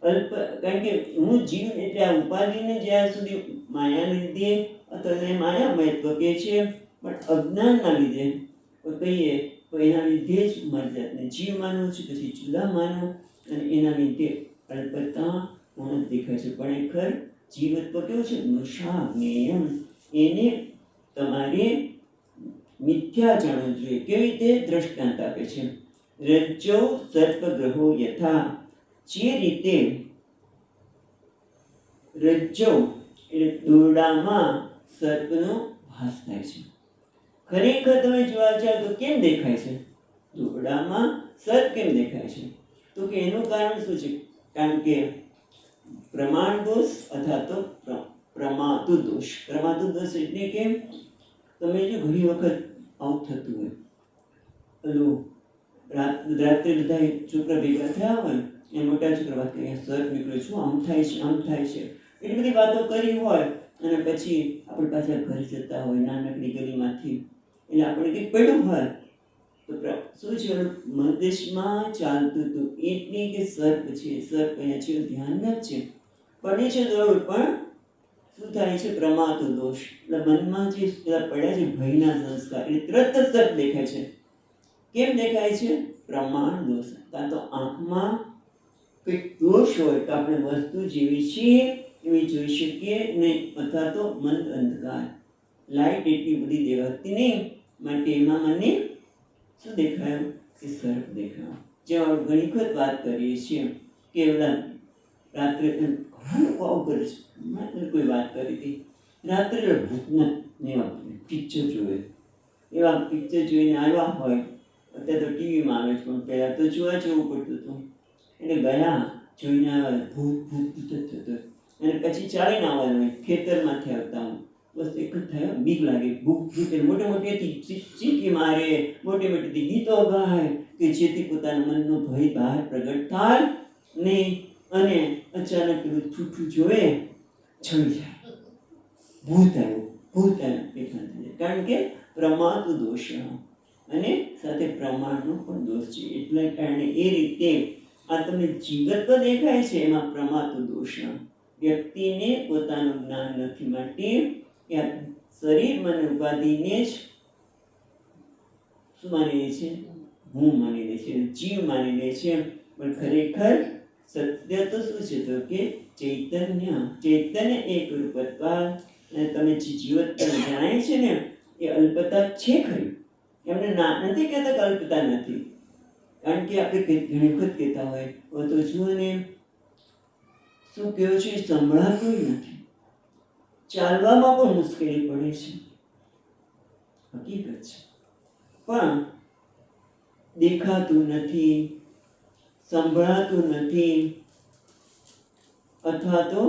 કારણ કે હું જીવ એટલે આ ઉપાધિને જ્યાં સુધી માયાને લીધે અથવા માયામયત્વ કહે છે, પણ અજ્ઞાનના લીધે કહીએ તો એના લીધે જ મારી જાતને જીવ માનવું છે, પછી જુદા માનવું, અને એના લીધે અલ્પતા પૂર્ણ દેખાય છે. પણ એ ખર જીવત્વ કેવું છે, મૃષાજ્ઞેયમ, એને તમારે મિથ્યા જાણવું જોઈએ. કેવી રીતે દ્રષ્ટાંત આપે છે, રજ્જૌ સર્પગ્રહો યથા, જે રીતે રજ્જૌ એટલે દોરડામાં સર્પનો ભાસ થાય છે. ખરેખર તમે જોવા જાવ તો કેમ દેખાય છે, દોરડામાં સર્પ કેમ દેખાય છે, તો કે એનું કારણ શું છે, કારણ કે પ્રમાણ દોષ અથવા તો પ્રમાતુ દોષ. પ્રમાતુ દોષ એટલે કે તમે જો ઘણી વખત આવું થતું હોય, પેલું રાત્રે બધા છોકરા ભેગા થયા હોય, એ મોટા છોકરા વાત કરે, સર્પ નીકળ્યો છું, આમ થાય છે, આમ થાય છે, એટલી બધી વાતો કરી હોય, અને પછી આપણે પાછા ઘરે જતા હોય નાનકડી ગલીમાંથી, એટલે આપણે કંઈક પડ્યું હોય તો શું છે, મગજમાં ચાલતું હતું એટલે કે સર્પ છે, સર્પ અહીંયા છે, ધ્યાન જ છે, પડે છે દોડ, પણ શું થાય છે, પ્રમાતો દોષ. એટલે મનમાં જે પડ્યા છે ભયના સંસ્કાર, એ તરત જ સર્પ દેખાય છે. કેમ દેખાય છે, પ્રમાણ દોષ. કાં તો આંખમાં કંઈક દોષ હોય તો આપણે વસ્તુ જેવી છીએ એવી જોઈ શકીએ નહીં, અથવા તો મંદ અંધકાર, લાઈટ એટલી બધી દેખાતી નહીં, માટે એમાં મને શું દેખાયું કે સર્પ દેખાયો. જેમાં ઘણી વખત વાત કરીએ છીએ કે ઓલા રાત્રે ઘણા લોકો આવું કરે છે. મેં કોઈ વાત કરી હતી, રાત્રે ભૂતના એવા પિક્ચર જોવે, એવા પિક્ચર જોઈને આવ્યા હોય, અત્યારે તો ટીવીમાં આવે છે, પણ પહેલાં તો જોવા જવું પડતું હતું. એટલે ગયા જોઈને આવ્યા, ભૂત ભૂત ભૂત થતો, અને પછી ચાલીને આવવાનું હોય, ખેતરમાંથી આવતા હું, બસ એક જ થયા, બીક લાગે, ભૂખ ભૂખ, મોટે મોટેથી ચીકી મારે, મોટે મોટેથી ગીતો ગાય કે જેથી પોતાના મનનો ભય બહાર પ્રગટ થાય નહીં, અને અચાનક પેલું છૂઠું જોવે, છળી જાય, ભૂત આવ્યું, ભૂત આવ્યું, એટલા થઈ જાય. કારણ કે પ્રમાદ દોષ અને સાથે પ્રમાણનો પણ દોષ છે. એટલા કારણે એ રીતે આ તમને જીવત્વ દેખાય છે, એમાં પ્રમાદ દોષ. વ્યક્તિને પોતાનું જ્ઞાન નથી, માટે શરીર મન ઉપાધિને જ શું માની લે છે, હું માની લે છે, જીવ માની લે છે. પણ ખરેખર સત્ય તો શું છે, તો કે ચૈતન્ય એક રૂપત્વા. અને તમે જે જીવત્વ જણાય છે ને, એ અલ્પતા છે ખરી, એમને ના નથી કહેતા કે અલ્પતા નથી. કારણ કે આપણે ઘણી વખત કહેતા હોય, તો જુઓ ને શું કહ્યું છે, સંભળાતું નથી, ચાલવામાં પણ મુશ્કેલી પડે છે, હકીકત છે. પણ દેખાતું નથી, સંભળાતું નથી, અથવા તો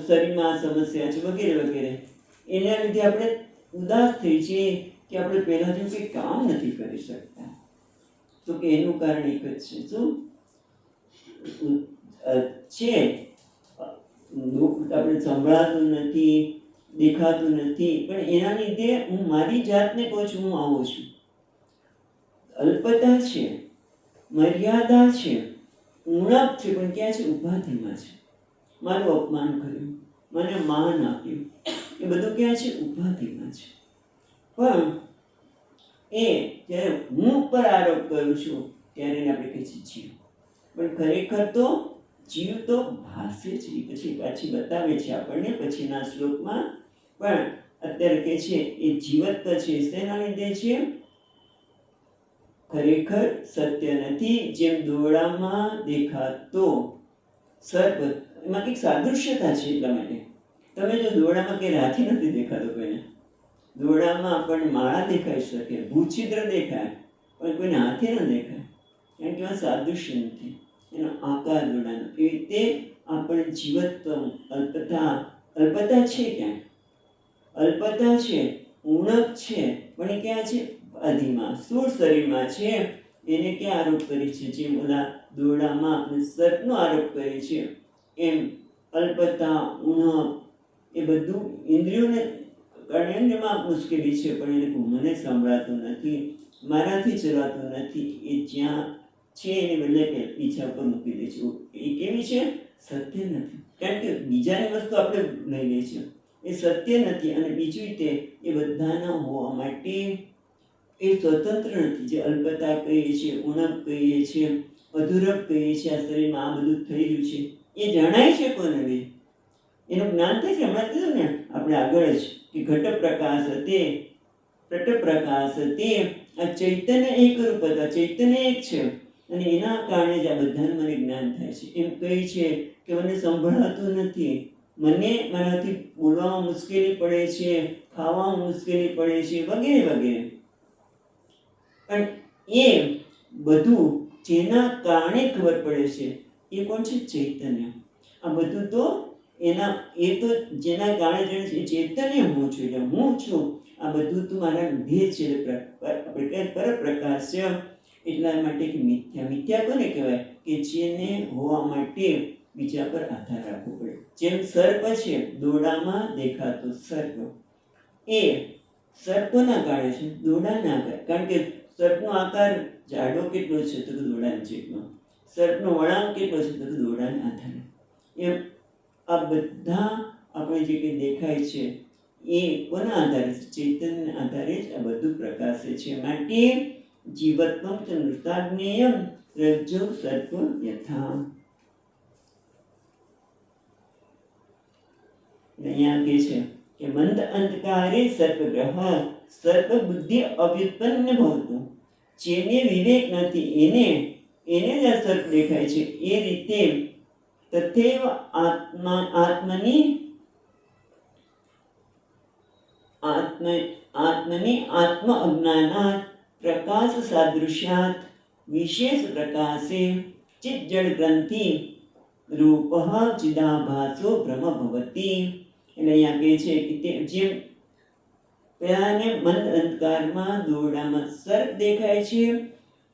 શરીરમાં સમસ્યા છે વગેરે વગેરે, એના લીધે આપણે ઉદાસ થઈ છીએ કે આપણે પહેલાં જેવું કંઈ કામ નથી કરી શકતા. તો કે એનું કારણ એક જ છે, શું છે, આપણે સંભળાતું નથી, દેખાતું નથી, પણ એના લીધે હું મારી જાતને કહું છું, હું આવો છું. અલ્પતા છે, મર્યાદા છે, ઉણપ છે, પણ ક્યાં છે, ઉપાધિમાં છે. મારું અપમાન કર્યું, મને માન આપ્યું, એ બધું ક્યાં છે, ઉપાધિમાં છે. પણ એ જ્યારે હું ઉપર આરોપ કરું છું ત્યારે આપણે કહીએ છીએ જીવ, પણ ખરેખર તો જીવ તો ભાષે છે. પછી પાછી બતાવે છે આપણને પછીના શ્લોકમાં. પણ અત્યારે કહે છે એ જીવત્વ છે, શેના લીધે છે, ખરેખર સત્ય નથી. જેમ દોરડામાં દેખાતો સર્પ, એમાં કંઈક સાદૃશ્યતા છે. એટલા માટે તમે જો દોરડામાં કંઈ હાથી નથી દેખાતો કોઈને, દોરડામાં આપણને માળા દેખાઈ શકે, ભૂછિદ્ર દેખાય, પણ કોઈને હાથી ન દેખાય. કારણ કે સાદૃશ્ય નથી, એનો આકાર દોડાનો. એ રીતે આપણે જીવત્વ અલ્પતા છે, ક્યાં અલ્પતા છે, ઉણપ છે, પણ એ ક્યાં છે? આદિમાં સ્થૂળ શરીરમાં છે. એને ક્યાં આરોપ કરી છે? જેમ ઓલા દોરડામાં આપણે સર્પનો આરોપ કરીએ છીએ, એમ અલ્પતા, ઉણપ એ બધું ઇન્દ્રિયોને કર્ણેન્દ્રિયમાં મુશ્કેલી છે, પણ એને મને સંભળાતું નથી, મારાથી ચલાતું નથી. એ જ્યાં છે એને બદલે કે પીછા પર મૂકી દે છે. એ કેવી છે? સત્ય નથી. કારણ કે બીજાની વસ્તુ આપણે લઈ લઈએ છીએ, એ સત્ય નથી. અને બીજું તે એ બધાના હોવા માટે એ સ્વતંત્ર નથી. જે અલ્પતા કહીએ છીએ, ઉણપ કહીએ છીએ, અધૂરપ કહીએ છીએ, આ શરીરમાં આ બધું થઈ રહ્યું છે, એ જણાય છે કોને? એનું જ્ઞાન થાય છે. હમણાં કીધું ને આપણે આગળ જ કે ઘટ પ્રકાશ તે ઘટ પ્રકાશ તે આ ચૈતન્ય એક રૂપ હતા, ચૈતન્ય એક છે, અને એના કારણે જ આ બધાને મને જ્ઞાન થાય છે. એમ કહી છે કે મને સંભળાતું નથી, મને મારાથી બોલવામાં મુશ્કેલી પડે છે, ખાવામાં મુશ્કેલી પડે છે, વગેરે વગેરે. પણ એ બધું જેના કારણે ખબર પડે છે એ કોણ છે? ચૈતન્ય. આ બધું તો એના એ તો જેના કારણે જાણે છે, ચૈતન્ય હું છું, એટલે હું છું. આ બધું તો મારા લીધે છે. આપણે પરપ્રકાશ છે. એટલા માટે કે મિથ્યા. મિથ્યા કોને કહેવાય? કે જેને હોવા માટે બીજા પર આધાર રાખવો પડે. જેમ સર્પ છે, દોરડામાં દેખાતો સર્પ, એ સર્પના કારણે છે, દોરડાના આકાર. કારણ કે સર્પનો આકાર જાડો કેટલો છે? તો દોરડાના જેટલો. સર્પનો વળાંક કેટલો છે? તો દોરડાના આધારે. એમ આ બધા આપણે જે કંઈ દેખાય છે એ કોના આધારે છે? ચૈતન્યના આધારે જ આ બધું પ્રકાશે છે. માટે જીવત્વમ ચંદ્રસ્તાગ્નેયમ રજ્જુ સર્પ યથા. અહીંયા કહે છે કે મંદ અંધકારે સર્પગ્રહ સર્પ બુદ્ધિ અવ્યુત્પન્ન ભવતું. જેને વિવેક નથી એને જ આ સર્પ દેખાય છે. એ રીતે તથૈવ આત્મની આત્મ અજ્ઞાનાત પ્રકાશ સાદૃશ્યાત વિશેષ પ્રકાશે ચિત જડ ગ્રંથિ રૂપ ચિદાભાસો ભ્રમ ભવતી. એટલે અહીંયા કહે છે કે તે જેમ પેલાને મંદ અંધકારમાં દોરડામાં સર્પ દેખાય છે,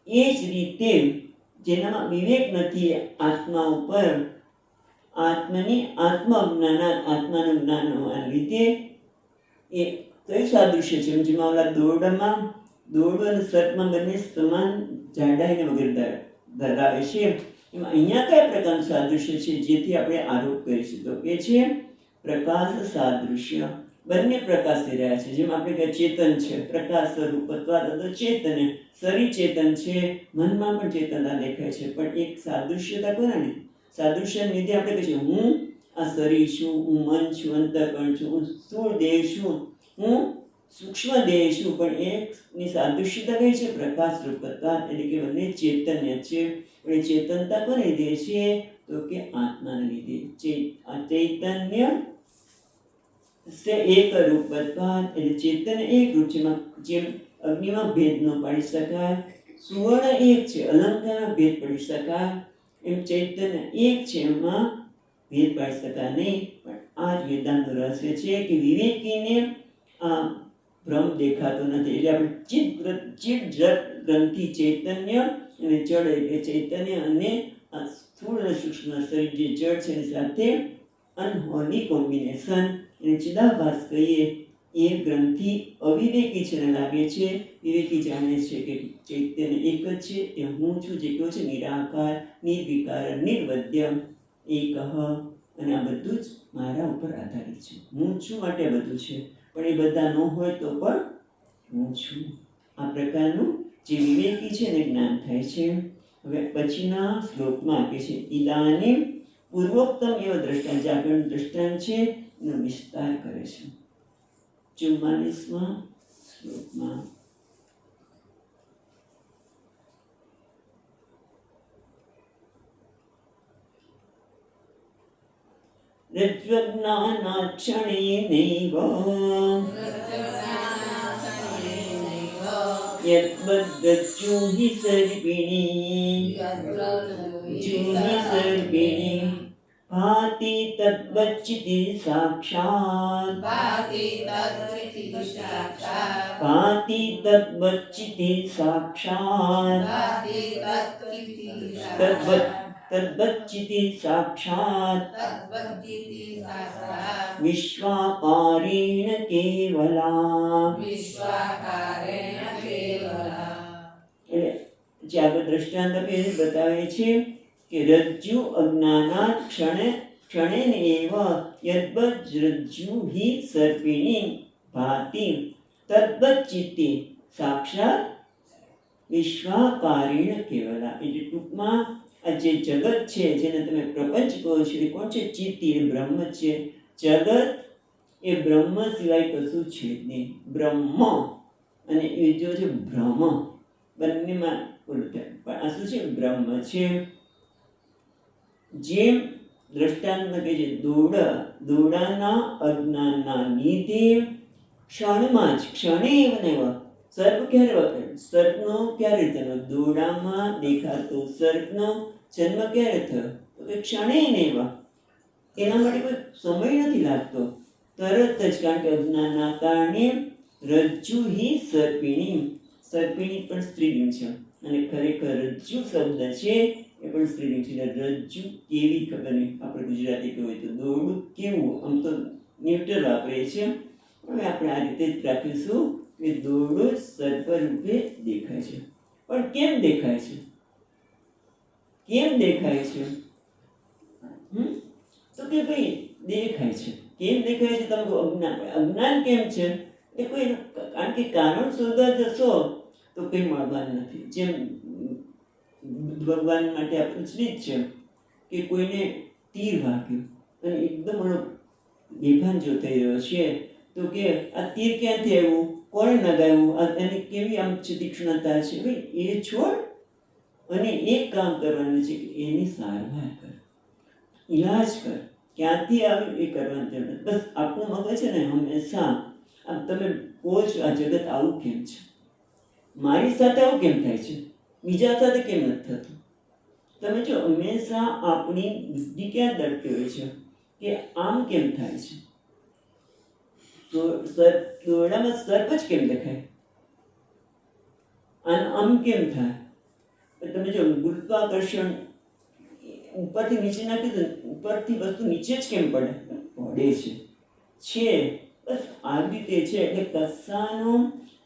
એ જ રીતે જેનામાં વિવેક નથી આત્મા ઉપર, આત્માનું જ્ઞાન હોવાને લીધે એ કઈ સાદૃશ્ય છે? જેમાં ઓલા દોરડામાં દોરડો અને સર્પમાં બંને સમાન જાડાઈને વગેરે ધરાવે છે. એમાં અહીંયા કયા પ્રકારનું સાદૃશ્ય છે જેથી આપણે આરોપ કરીશું? તો કે છે પ્રકાશ સાદૃશ્ય. બંને પ્રકાશ થઈ રહ્યા છે. જેમ આપણે કહે ચેતન છે, પ્રકાશ સ્વરૂપત્વાદ તો ચેતન, શરીર ચેતન છે, મનમાં પણ ચેતનતા દેખાય છે. પણ એક સાદૃશ્યતા કોના લીધે? સાદૃશ્યને લીધે આપણે કહીએ હું આ શરીર છું, હું મન છું, અંતઃકરણ છું, હું સ્થૂળ દેહ છું, હું સૂક્ષ્મ દેહ છું. પણ એકની સાદૃશ્યતા કઈ છે? પ્રકાશ રૂપત્વાદ. એટલે કે બંને ચેતન્ય છે. એ ચેતનતા કોને લીધે છે? તો કે આત્માને લીધે. ચૈતન્ય એક રૂપત્વાદ. એટલે ચેતન એક રૂપ છે. જેમ અગ્નિમાં ભેદ ન પાડી શકાય, સુવર્ણ એક છે, અલંકારમાં ભેદ પડી શકાય, એમ ચૈતન્ય એક છે, એમાં ભેદ પાડી શકાય નહીં. પણ આ જ વેદાંતનું રહસ્ય છે કે વિવેકીને આ ભ્રમ દેખાતો નથી. એટલે આપણે ચિત્ત જડ ગ્રંથિ ચૈતન્ય અને જડ એટલે ચૈતન્ય અને આ સ્થૂળ અને સૂક્ષ્મ શરીર જે જડ છે એની સાથે અનહોલી કોમ્બિનેશન એને ચિદાભાસ કહીએ. એ ગ્રંથિ અવિવેકી છે ને લાગે છે. વિવેકી જાણે છે કે ચૈતન્ય એક જ છે, એ હું છું, જે કહ્યું છે નિરાકાર, નિર્વિકાર, નિર્વદ્ય, એક. અને આ બધું જ મારા ઉપર આધારિત છે. હું છું માટે બધું છે, પણ એ બધા ન હોય તો પણ હું છું. આ પ્રકારનું જે વિવેકી છે એને જ્ઞાન થાય છે. હવે પછીના શ્લોકમાં કહે છે ઇદાનીમ પૂર્વોક્તમ એવ દ્રષ્ટાંત. જે આગળનું દ્રષ્ટાંત છે એનો વિસ્તાર કરે છે 44મા શ્લોકમાં. રજ્જ્વજ્ઞાનાક્ષણેનૈવ યદ્બદ્રજ્જુહિ સર્પિણી જુહિ સર્પિણી ભાતિ તદ્વચ્ચિતિ સાક્ષાત ભાતિ તદ્વચ્ચિતિ સાક્ષાત તદ્વચ્ચિતિ સાક્ષાત વિશ્વાકારેણ કેવલા. એટલે જે આગળ દ્રષ્ટાંત આપે એ બતાવે છે કે રજ્જુ અજ્ઞાનાત ક્ષણેન એવ યદ્વજ્રજ્જુ હિ સર્પિણી ભાતિ તદ્વચ્ચિતિ સાક્ષાત વિશ્વાકારેણ કેવલા. એટલે ટૂંકમાં આ જે જગત છે જેને તમે પ્રપંચ કહો છો એ કોણ છે? ચિત્ત, એ બ્રહ્મ છે. જગત એ બ્રહ્મ સિવાય કશું છે જ નહીં. બ્રહ્મ અને એ જો છે ભ્રમ, બંનેમાં ઓલું થાય, પણ આ શું છે? બ્રહ્મ છે. જેમ દ્રષ્ટાંતમાં કહે છે દોડાના અજ્ઞાનના લીધે ક્ષણમાં જ ક્ષણે એવ નૈવ સર્પ ક્યારે વપરાય? સર્પનો ક્યારે જન્મ? દોડામાં દેખાતો સર્પનો જન્મ ક્યારે થયો? તો કે ક્ષણે નૈવ. એના માટે કોઈ સમય નથી લાગતો, તરત જ. કારણ કે અજ્ઞાનના કારણે રજ્જુ હિ સર્પિણી. સર્પિણી પણ સ્ત્રીલિંગ છે અને ખરેખર રજ્જુ શબ્દ છે એ પણ સ્ત્રીલિંગ છે. રજ્જુ કેવી ખબર નહીં, આપણે ગુજરાતી કહેવાય તો દોરડું કેવું, આમ તો ન્યુટ્રલ વાપરીએ છીએ, હવે આપણે આ રીતે જ રાખીશું કે દોરડું સર્પ રૂપે દેખાય છે. પણ કેમ દેખાય છે? કેમ દેખાય છે? તો કે ભાઈ દેખાય છે. કેમ દેખાય છે? તમે અજ્ઞાન કેમ છે? એ કોઈ, કારણ કે કારણ શોધવા જશો તો કંઈ મળવાનું નથી. જેમ ભગવાન માટે આપણે શ્રી જ છે કે કોઈને તીર વાગ્યું અને એકદમ બેભાન જો થઈ રહ્યો છે તો કે આ તીર ક્યાંથી આવ્યું, કોણે લગાવ્યું, એની કેવી આમ તીક્ષ્ણતા છે, ભાઈ એ છોડ અને એક કામ કરવાનું છે કે એની સારવાર કર, ઈલાજ કર. ક્યાંથી આવ્યું એ કરવાની જરૂર નથી. બસ આપણું મગજ છે ને હંમેશા આમ તમે કહો છો આ જગત આવું કેમ છે, મારી સાથે આવું કેમ થાય છે, બીજા સાથે કેમ નથી થતું? તમે જો હંમેશા આપણી બુદ્ધિ ક્યાં દડતી હોય છે કે આમ કેમ થાય છે? તો દોરડામાં સર્પ જ કેમ દેખાય, અને આમ કેમ થાય? તમે જો ગુરુત્વાકર્ષણ ઉપરથી નીચે નાખી દો, ઉપરથી વસ્તુ નીચે જ કેમ પડે? પડે છે. બસ આ રીતે છે. એટલે કશાનો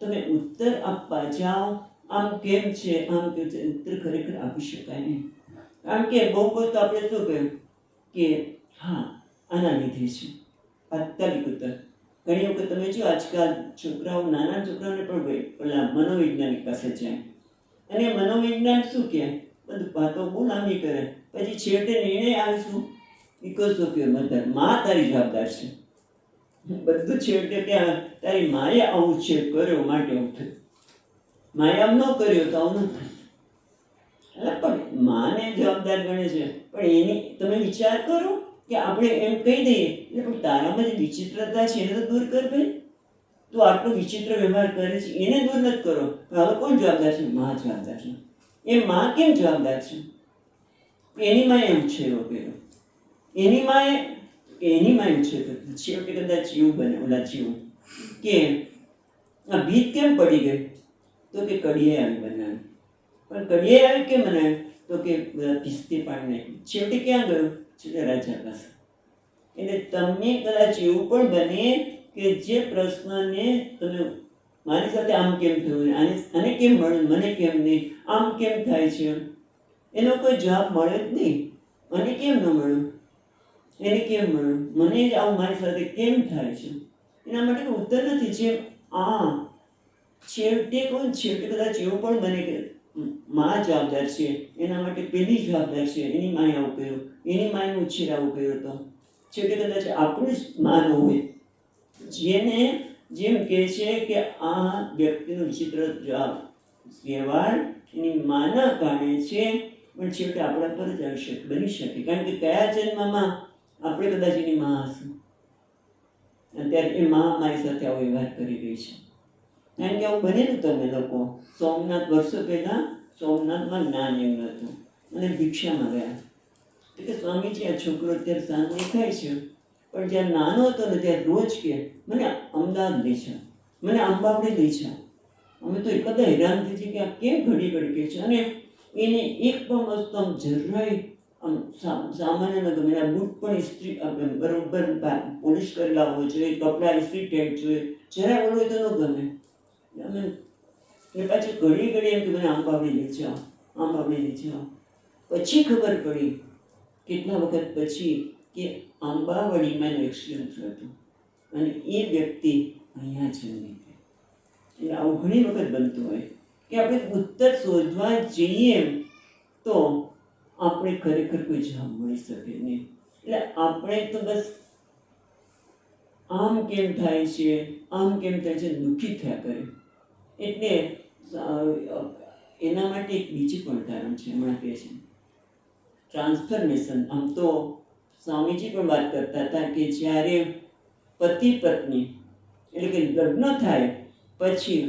તમે ઉત્તર આપવા જાઓ આમ કેમ છે, આમ કેમ છે, ઉત્તર ખરેખર આપી શકાય નહીં. કારણ કે બહુ તો આપણે શું કહ્યું કે હા આના લીધે છે, તાત્કાલિક ઉત્તર. ઘણી વખત તમે જો આજકાલ છોકરાઓ, નાના છોકરાઓને પણ પેલા મનોવૈજ્ઞાનિક પાસે જાય અને મનોવૈજ્ઞાનિક શું કહે? બધું વાતો બહુ લાંબી કરે, પછી છેવટે નિર્ણય આવીશું બીકોઝ ઓફ યોર મધર. માં તારી જવાબદાર છે. બધું છેવટે ત્યાં તારી માએ આવું છે કર્યો માટે આવું થયું, માએ આમ ન કર્યો તો આવું ન થાય. એટલે પણ માને જવાબદાર ગણે છે, પણ એની તમે વિચાર કરો કે આપણે એમ કહી દઈએ એટલે પણ તારામાં જે વિચિત્રતા છે એને તો દૂર કર ભાઈ. તું આટલો વિચિત્ર વ્યવહાર કરે છે એને દૂર નથી કરો. હવે કોણ જવાબદાર છે? માં જવાબદાર છે. એ માં કેમ જવાબદાર છે? એની માએ એમ છે એવો કર્યો, એની માએ એમ છે તો છેવટે કદાચ એવું બને, ઓલા જેવું કે આ ભીત કેમ પડી ગઈ? તો કે કડીએ આવી બનાવી. પણ કડીએ આવી કેમ બનાવી? તો કે પિસ્તી પાણી નાખ્યું. છેવટે ક્યાં ગયું? છેવટે રાજા પાસે. એટલે તમને કદાચ એવું પણ બને કે જે પ્રશ્નને તમે મારી સાથે આમ કેમ થયું, આને કેમ મળ્યું, મને કેમ નહીં, આમ કેમ થાય છે, એનો કોઈ જવાબ મળે જ નહીં. અને કેમ ન મળ્યું, એને કેમ મળ્યું, મને જ આવું મારી સાથે કેમ થાય છે, એના માટે કોઈ ઉત્તર નથી. જેમ છેવટે કોણ? છેવટે કદાચ એવું પણ બને કે માં જવાબદાર છે, એના માટે પેલી જવાબદાર છે, એની માએ આવું કર્યું, એની માએ ઉછેર આવું કર્યો હતો. છેવટે કદાચ આપણું જ માં ન હોય, જેને જેમ કહે છે કે આ વ્યક્તિનો વિચિત્ર વ્યવહાર એની માના કારણે છે, પણ છેવટે આપણા પર જ આવી શકે, બની શકે. કારણ કે કયા જન્મમાં આપણે કદાચ એની માં હશું, અત્યારે એ માં મારી સાથે આવો વ્યવહાર કરી રહી છે. કારણ કે આવું બનેલું તમે લોકો સોમનાથ વર્ષો પહેલાં સોમનાથમાં જ્ઞાન એવું હતું અને ભિક્ષામાં ગયા કે સ્વામીજી આ છોકરો અત્યારે શાંત દેખાય છે પણ જ્યારે નાનો હતો ને ત્યારે રોજ કે મને અમદાવાદ લઈ જાઓ, મને અંબાવડી લઈ જાઓ. અમે તો એકદા હેરાન થઈ છે કે આ કેમ ઘડી ઘડી કે છે. અને એને એક પણ વસ્તુ આમ જરાય આમ સામાન્ય નહોતું. એના બૂટ પણ ઇસ્ત્રી આપણે બરોબર પોલિશ કરેલા હોવો જોઈએ, કપડાં ઇસ્ત્રી ટાઈટ જોઈએ, જરા ઓલું હોય તો ન ગમે. અમે એ પાછું ઘડી ઘડી એમ કે મને અંબાવડી લઈ જાઓ, અંબાવડી લઈ જાઓ. પછી ખબર પડી કેટલા વખત પછી કે અંબાવડીમાં એનું એક્સિડન્ટ હતું અને એ વ્યક્તિ અહીંયા જન્મી. એટલે આવું ઘણી વખત બનતું હોય કે આપણે ઉત્તર શોધવા જઈએ તો આપણે ખરેખર કોઈ જવાબ મળી શકે નહીં. એટલે આપણે તો બસ આમ કેમ થાય છે, આમ કેમ થાય છે, દુઃખી થયા કરે. એટલે એના માટે એક બીજું પણ કારણ છે. હમણાં કહે છે ટ્રાન્સફોર્મેશન. આમ તો સ્વામીજી પણ વાત કરતા હતા કે જ્યારે પતિ પત્ની એટલે કે લગ્ન થાય પછી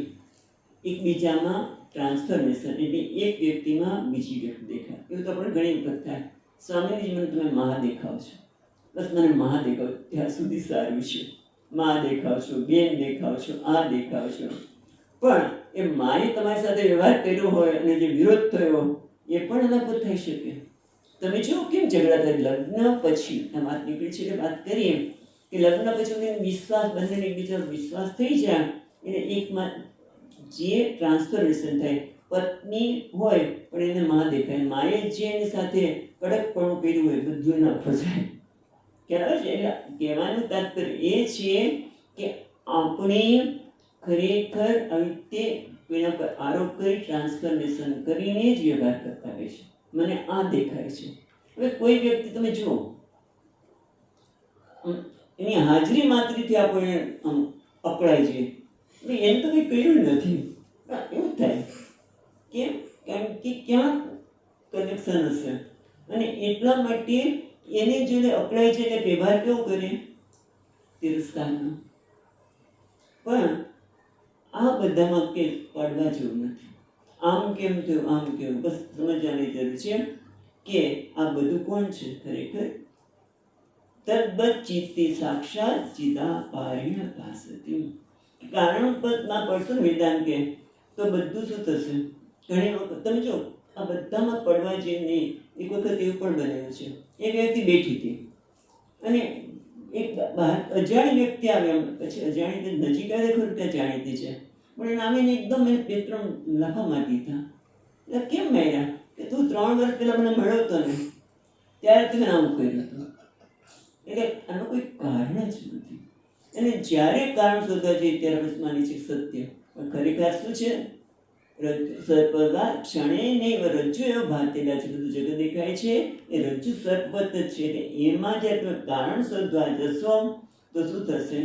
એકબીજામાં ટ્રાન્સફોર્મેશન એટલે એક વ્યક્તિમાં બીજી વ્યક્તિ દેખાય. એવું તો આપણે ઘણી વખત થાય. સ્વામીજી મને તમે મા દેખાવ છો, બસ મને મા દેખાવ, ત્યાં સુધી સારું છે. મા દેખાવ છો, બેન દેખાવ છો, આ દેખાવ છો. પણ એ માએ તમારી સાથે વ્યવહાર કર્યો હોય અને જે વિરોધ થયો એ પણ એના પર થઈ શકે. તમે જો કેમ ઝઘડા થાય લગ્ન પછી. આ વાત નીકળી છે એટલે વાત કરીએ કે લગ્ન પછી વિશ્વાસ, બંનેને એકબીજાનો વિશ્વાસ થઈ જાય એટલે એકમાં જે ટ્રાન્સફોર્મેશન થાય. પત્ની હોય પણ એને મા દેખાય, માએ જે એની સાથે કડકપણું કર્યું હોય બધું ના ફસાય. કહેવાય છે. એટલે કહેવાનું તાત્પર્ય એ છે કે આપણે ખરેખર આવી રીતે કોઈના પર આરોપ કરી ટ્રાન્સફોર્મેશન કરીને જ વ્યવહાર કરતા હોય છે. મને આ દેખાય છે. હવે કોઈ વ્યક્તિ તમે જુઓ એની હાજરી માત્રથી આપણે અકળાય છે. એને તો કંઈ કર્યું નથી. એવું થાય કેમ? કારણ કે ક્યાં કનેક્શન હશે અને એટલા માટે એને જોઈને અકળાય છે કે વ્યવહાર કેવો કરે? તિરસ્કારનો. પણ આ બધામાં કે પડવા જેવું નથી. આમ કેમ થયું, આમ કેમ, બસ સમજવાની જરૂર છે કે આ બધું કોણ છે ખરેખર? તદ્બત ચિત્તે સાક્ષાત ચિદાપારેણ ભાસતે. કારણ પદના પડશો ને વેદાંત કે તો બધું શું થશે? ઘણી વખત તમે જો આ બધામાં પડવા જે નહીં. એક વખત એવું પણ બનેલું છે. એક વ્યક્તિ બેઠી હતી અને એક બહાર અજાણી વ્યક્તિ આવ્યા. પછી અજાણી નજીક આવે ખરું કે જાણીતી છે પણ એને આવીને એકદમ એને બે ત્રણ લાફા મારી દીધા. એટલે કેમ માર્યા? કે તું 3 વર્ષ પહેલાં મને મળ્યો હતો ને ત્યારે તમે આવું કર્યું હતું. એટલે આનું કોઈ કારણ જ નથી. અને જ્યારે કારણ શોધવા જઈએ ત્યારે આપણે માની છે સત્ય. પણ ખરેખર શું છે? સર્પદા ક્ષણે નહીં રજ્જુ એવો ભાતેલા છે. બધું જગત દેખાય છે એ રજ્જુ સર્પવત જ છે. એટલે એમાં જ્યારે તમે કારણ શોધવા જશો તો શું થશે?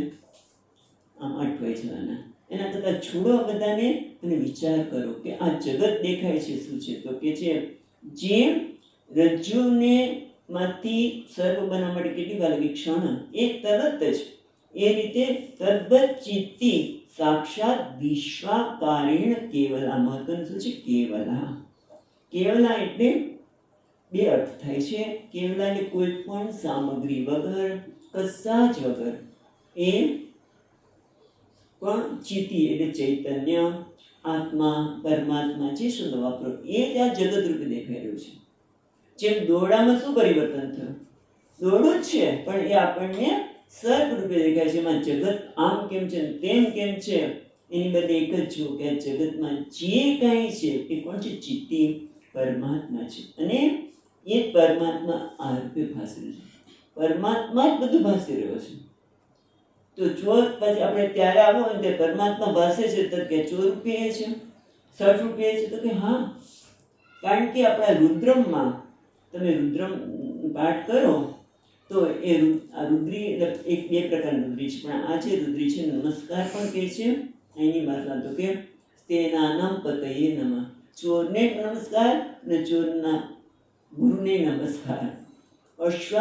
આમ અટવાઈ જવાના. એના કરતાં છોડો બધાને અને વિચાર કરો કે આ જગત દેખાય છે શું છે? તો કે છે જે રજ્જુને માંથી સર્પ બનવા માટે કેટલી વાર લાગી? ક્ષણ. એ તરત જ એ રીતે તદ્બત ચિત્તી સાક્ષાત વિશ્વાકારેણ કેવલા. મહત્વનું શું છે? કેવલા. કેવલા એટલે બે અર્થ થાય છે. કેવલા એટલે કોઈ પણ સામગ્રી વગર, કશા જ વગર. એ પણ ચિત્તી એટલે ચૈતન્ય, આત્મા, પરમાત્મા જે શબ્દ વાપરો એ જ આ જગત રૂપે દેખાઈ રહ્યું છે. જેમ દોરડામાં શું પરિવર્તન થયું? દોરડું જ છે પણ એ આપણને સર્પ રૂપે દેખાય છે. એમાં જગત આમ કેમ છે, તેમ કેમ છે, એની બદલે એક જ જુઓ કે આ જગતમાં જે કાંઈ છે એ કોણ છે? ચિત્તી, પરમાત્મા છે. અને એ પરમાત્મા આ રૂપે ભાસી રહ્યો છે. પરમાત્મા જ બધું ભાસી રહ્યો છે. તો ચોર પછી આપણે ત્યારે આવો ને તે પરમાત્મા ભાસે છે તો કે ચોર રૂપિયે છે, સર્પ રૂપિયે છે? તો કે હા, કારણ કે આપણા રુદ્રમમાં તમે રુદ્રમ પાઠ કરો તો એ આ રુદ્રી એક બે પ્રકારની રુદ્રી છે. પણ આ જે રુદ્રી છે નમસ્કાર પણ કહે છે એની ભાષા. તો કે તેનાનમ પતયે નમઃ. ચોરને નમસ્કાર અને ચોરના ગુરુને નમસ્કાર. અશ્વ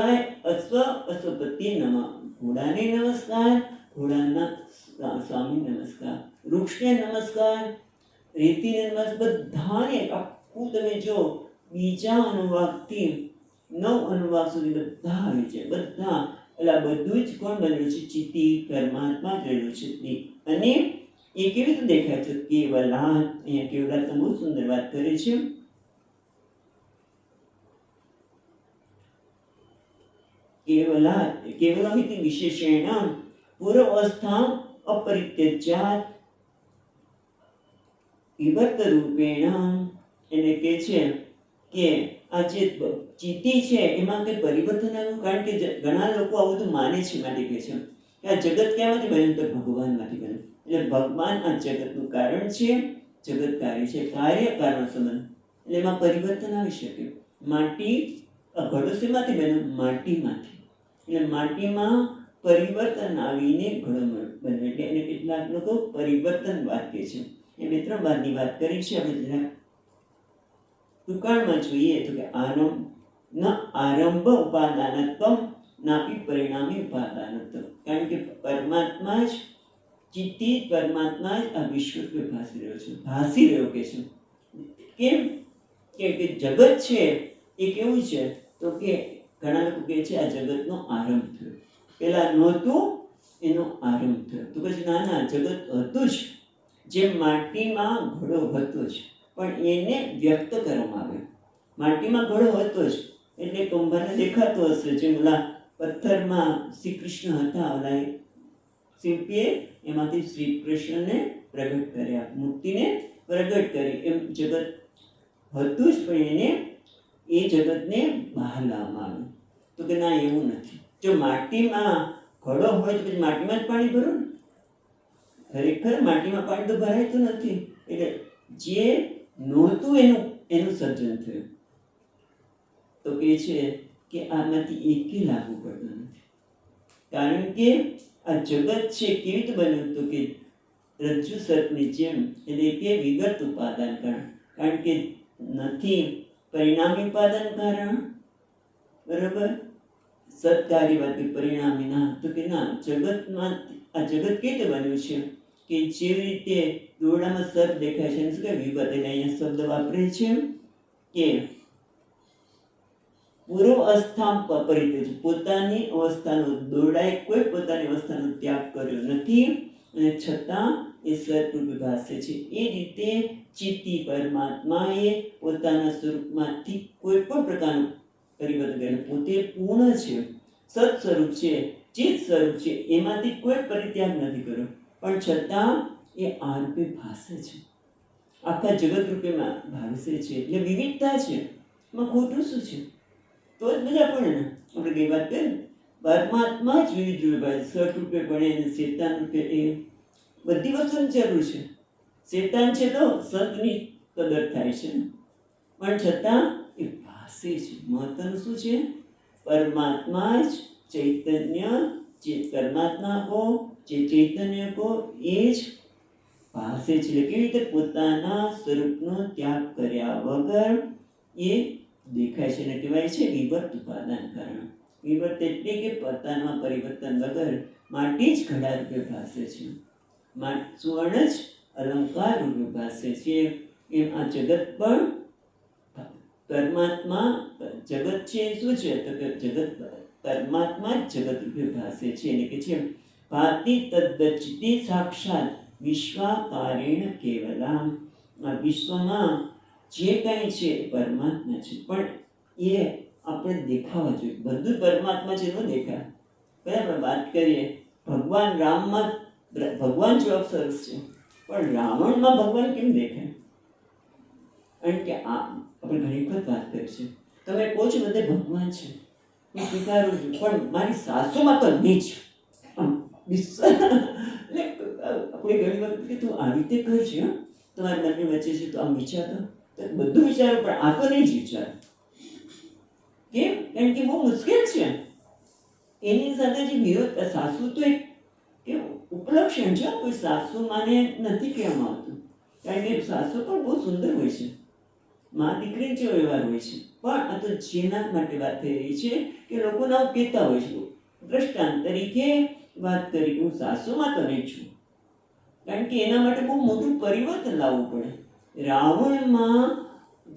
અશ્વપતિ નમઃ. ઘોડાને નમસ્કાર, ભોળાનાથ સ્વામી નમસ્કાર, વૃક્ષને નમસ્કાર, રેતીને નમસ્કાર, બધાને આખું તમે જો બીજા અનુવાદથી 9 અનુવાદ સુધી બધા આવે છે. બધા એટલે આ બધું જ કોણ બનેલું છે? ચિત્તિ પરમાત્મા જ રહેલું છે. અને એ કેવી રીતે દેખાય છે? કેવલાત. અહીંયા કેવલાત બહુ સુંદર વાત કરે છે. કેવલાત કેવલમિતિ વિશેષેણ પૂર્વાવસ્થા અપરિત્યજ્યાત વિભક્ત રૂપેણ. એને કહે છે કે આ જે ચિત્તિ છે એમાં કંઈ પરિવર્તન આવ્યું? કારણ કે ઘણા લોકો આવું બધું માને છે, માટે કહે છે કે આ જગત ક્યાંમાંથી બન્યું? તો ભગવાનમાંથી બન્યું. એટલે ભગવાન આ જગતનું કારણ છે, જગત કાર્ય છે, કાર્ય કારણ સંબંધ. એટલે એમાં પરિવર્તન આવી શકે. માટી ઘડો શેમાંથી બન્યો? માટીમાંથી. એટલે માટીમાં પરિવર્તન આવીને ઘડો બન્યો. એટલે એને કેટલાક લોકો પરિવર્તનવાદ કહે છે. એ 2-3 વાતની વાત કરી છે. આપણે જરા ટૂંકાણમાં જોઈએ તો કે આરંભ ઉપાદાનત્વમ નાપી પરિણામી ઉપાદાનત્વ. કારણ કે પરમાત્મા જ ચિત્તિ, પરમાત્મા જ આ વિશ્વ પર ભાસી રહ્યો છે, ભાસી રહ્યો કે છે. કેમ કે જગત છે એ કેવું છે? તો કે ઘણા લોકો કહે છે આ જગતનો આરંભ થયો, પેલા નહોતું એનો આરંભ થયો. તો પછી ના, જગત હતું જ. જેમ માટીમાં ઘડો હતો જ, પણ એને વ્યક્ત કરવામાં આવ્યો. માટીમાં ઘડો હતો જ એટલે કુંભારને દેખાતો હશે. જેમ ઓલા પથ્થરમાં શ્રી કૃષ્ણ હતા, ઓલા શિલ્પીએ એમાંથી શ્રી કૃષ્ણને પ્રગટ કર્યા, મૂર્તિને પ્રગટ કરી. એમ જગત હતું જ, પણ એને એ જગતને બહાર લાવવામાં આવ્યું. તો કે ના, એવું નથી. જો માટીમાં ઘડો હોય તો પછી માટીમાં જ પાણી ભરો ને. ખરેખર માટીમાં પાણી તો ભરાય તો નથી. એટલે જે નહોતું એનું સર્જન થયું. તો કહે છે કે આમાંથી એકે લાગુ પડતું નથી. કારણ કે આ જગત છે કેવી રીતે બન્યું? તો કે રજ્જુ સર્પની જેમ. એટલે કે વિગત ઉપાદાન કારણ. કારણ કે નથી પરિણામી ઉપાદાન કારણ. બરાબર? સત્કાર્યવાદી પરિણામી ના. તો કે ના, જગતમાં આ જગત કેવી રીતે બન્યું છે? કે જેવી રીતે દોરડામાં સર્પ દેખાય છે, શું કે વિગત. એટલે અહીંયા શબ્દ વાપરે છે કે પૂર્વ અવસ્થા પરિત્યજ. પોતાની અવસ્થાનો, દોરડાએ કોઈ પોતાની અવસ્થાનો ત્યાગ કર્યો નથી અને છતાં એ સર્પરૂપે ભાસે છે. એ રીતે ચિત્તિ પરમાત્માએ પોતાના સ્વરૂપમાંથી કોઈ પણ પ્રકારનું પરિવર્તન કર્યું. પોતે પૂર્ણ છે, સત સ્વરૂપ છે, ચિત્ત સ્વરૂપ છે, એમાંથી કોઈ પરિત્યાગ નથી કર્યો, પણ છતાં એ આ રૂપે ભાસે છે, આખા જગત રૂપે ભાસે છે. એટલે વિવિધતા છે, એમાં ખોટું શું છે? તો જ મજા પડે ને. આપણે કઈ વાત કરીએ, પરમાત્મા જ વિવિધ રૂપે ભાસે. સત રૂપે પડે અને શેતાન રૂપે. એ બધી વસ્તુની જરૂર છે. શેતાન છે તો સંતની કદર થાય છે, પણ છતાં એ ભાસે છે. મહત્વનું શું છે? પરમાત્મા જ ચૈતન્ય, જે પરમાત્મા કો, જે ચૈતન્ય કો, એ જ ભાસે છે. એટલે કેવી રીતે? પોતાના સ્વરૂપનો ત્યાગ કર્યા વગર એ દેખાય છે. એને કહેવાય છે વિવર્ત ઉપાદાન કારણ. વિવર્ત એટલે કે પોતાના પરિવર્તન વગર માટી જ ઘડા રૂપે ભાસે છે, સુવર્ણ જ અલંકાર રૂપે ભાસે છે. એમ આ જગત પણ પરમાત્મા, જગત છે શું છે? તો કે જગત પરમાત્મા જ જગત રૂપે ભાસે છે. એને કે છે ભાતિ તદ્દચિતિ સાક્ષાત વિશ્વાકારેણ કેવલા. આ વિશ્વમાં જે કાંઈ છે એ પરમાત્મા છે, પણ એ આપણે દેખાવા જોઈએ. બધું પરમાત્મા છે ન દેખાય. બરાબર? વાત કરીએ ભગવાન રામમાં ભગવાન જવાબ સરસ છે, પણ રાવણમાં ભગવાન કેમ દેખાય? કારણ કે આપણે ઘણી વખત વાત કરી છે, તમે કહો છો બધે ભગવાન છે, હું સ્વીકારું છું, પણ મારી સાસુમાં તો નીચ. આપણે ઘણી વખત કે તું આવી રીતે કહે છે, તમારી મનની વચ્ચે છે, તો આમ વિચારતો તો બધું વિચારો, પણ આ તો નહીં જ વિચાર. કેમ? કારણ કે બહુ મુશ્કેલ છે. એની સાથે જે વિરોધ, સાસુ તો એક કેવું ઉપલક્ષણ છે. કોઈ સાસુ માને નથી કહેવામાં આવતું, કારણ કે સાસુ પણ બહુ સુંદર હોય છે, મા દીકરી જેવો વ્યવહાર હોય છે. પણ આ તો જેના માટે વાત થઈ રહી છે કે લોકોને આવું કહેતા હોય છે. દ્રષ્ટાંત તરીકે વાત કરી કે હું સાસુમાં તો નહીં છું, કારણ કે એના માટે બહુ મોટું પરિવર્તન લાવવું પડે. રાવણમાં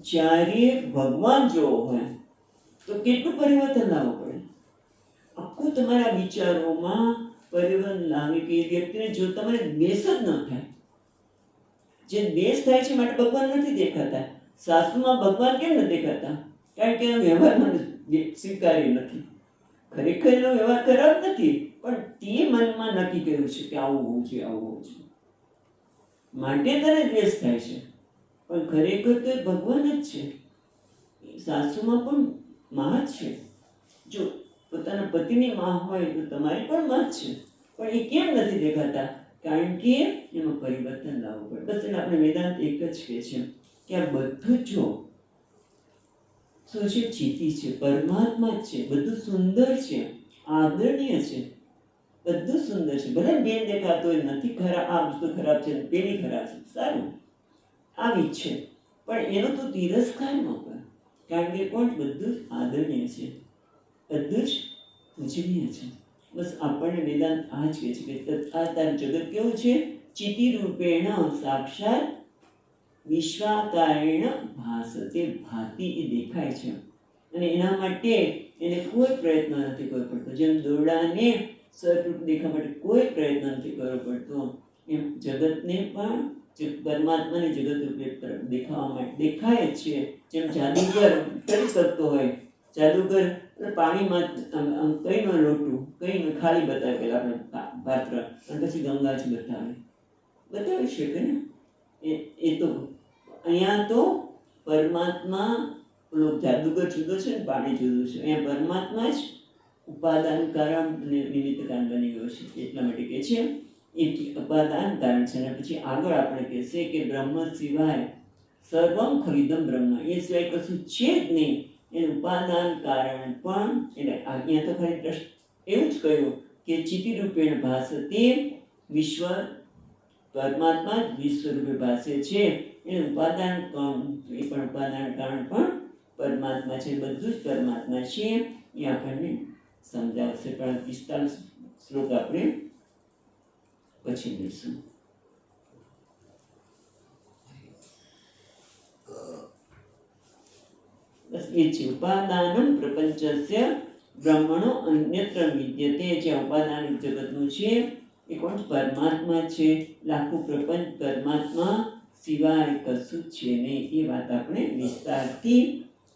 જ્યારે ભગવાન જોવો હોય તો કેટલું પરિવર્તન લાવવું પડે. આખું તમારા વિચારોમાં પરિવર્તન લાવી કે એ વ્યક્તિને જો તમારે દ્વેષ જ ન થાય. જે દ્વેષ થાય છે માટે ભગવાન નથી દેખાતા. સાસુમાં ભગવાન કેમ નથી દેખાતા? કારણ કે એનો વ્યવહારમાં સ્વીકાર્ય નથી. ખરેખર એનો વ્યવહાર ખરાબ નથી, પણ તે મનમાં નક્કી કર્યું છે કે આવું હોવું જોઈએ, આવું હોવું જોઈએ, માટે તને દ્વેષ થાય છે. પણ ખરેખર તો એ ભગવાન જ છે. સાસુમાં પણ માં જ છે. જો પોતાના પતિની માં હોય તો તમારી પણ માં જ છે, પણ એ કેમ નથી દેખાતા? કારણ કે એમાં પરિવર્તન લાવવું પડે. બસ એને આપણે વેદાંત એક જ કહે છે કે આ બધું જો શું છે? ચિતિ છે, પરમાત્મા જ છે. બધું સુંદર છે, આદરણીય છે, બધું સુંદર છે. ભલે બેન દેખાતો હોય નથી ખરાબ, આ વસ્તુ ખરાબ છે, પેલી ખરાબ છે, સારું આવી જ છે, પણ એનો તો તિરસ્કાર ન કર. કારણ કે કોણ? બધું જ આદરણીય છે, બધું જ પૂજનીય છે. બસ આપણને વેદાંત આ જ કહે છે કે આ તારું જગત કેવું છે? ચિતિ રૂપેણ સાક્ષાત વિશ્વાકારેણ ભાસતે. ભાતિ એ દેખાય છે, અને એના માટે એને કોઈ પ્રયત્ન નથી કરવો પડતો. જેમ દોરડાને સર્પરૂપ દેખાવા માટે કોઈ પ્રયત્ન નથી કરવો પડતો, એમ જગતને પણ પરમાત્માને જગત રૂપે દેખાવા માટે દેખાય જ છે. જેમ જાદુગર કરી શકતો હોય, જાદુગર પાણીમાં કંઈ ન લોટું, કંઈ ન ખાલી બતાવે પેલા આપણે પાત્ર, અને પછી ગંગાજી બતાવી શકે ને. એ તો અહીંયા તો પરમાત્મા, પેલો જાદુગર જુદો છે ને પાણી જુદું છે. અહીંયા પરમાત્મા જ ઉપાદાન કારણ અને નિમિત્ત કારણ બની ગયો છે. એટલા માટે કહે છે એ ઉપાદાન કારણ છે. અને પછી આગળ આપણે કહેશે કે બ્રહ્મ સિવાય સર્વમ ખરીદમ બ્રહ્મ, એ સિવાય કશું છે જ નહીં. એ ઉપાદાન કારણ પણ, એટલે અહીંયા તો ખાલી એવું જ કહ્યું કે ચિતિ રૂપેણ ભાસતે, વિશ્વ પરમાત્મા જ વિશ્વ રૂપે ભાસે છે. એ ઉપાદાન કારણ, એ પણ ઉપાદાન કારણ પણ પરમાત્મા છે. બધું જ પરમાત્મા છે. એ આપણને સમજાવશે. પણ 45 શ્લોક આપણે પછી લઈશું. બસ એ છે ઉપાદાનમ પ્રપંચસ્ય બ્રહ્મણો અન્યત્ર વિદ્યતે. જે ઉપાદાન જગતનું છે એ કોણ? પરમાત્મા છે. લાખું પ્રપંચ પરમાત્મા સિવાય કશું છે નહીં. એ વાત આપણે વિસ્તારથી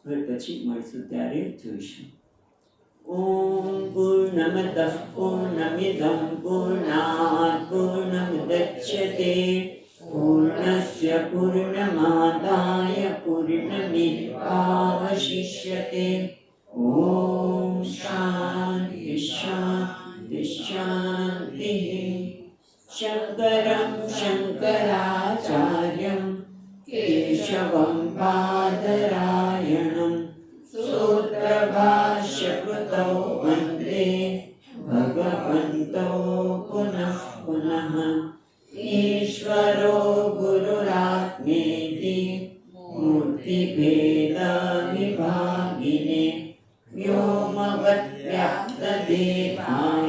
હવે પછી મળશું ત્યારે જોઈશું. ઓમ પૂર્ણમતઃ પૂર્ણમિદં પૂર્ણાત પૂર્ણમુદચ્યતે પૂર્ણસ્ય પૂર્ણમાદાય પૂર્ણમેવાવશિષ્યતે. ઓમ શાંતિ શાંતિ શાંતિ. શંકરં શંકરાચાર્યં કેશવં બાદરાયણં સૂત્રભાષ્યકૃતૌ વંદે ભગવન્તો પુનઃ પુનઃ. ઈશ્વરો ગુરુરાત્મેતિ મૂર્તિભેદ વિભાગિને વ્યોમવદ્ વ્યાપ્તદેહાય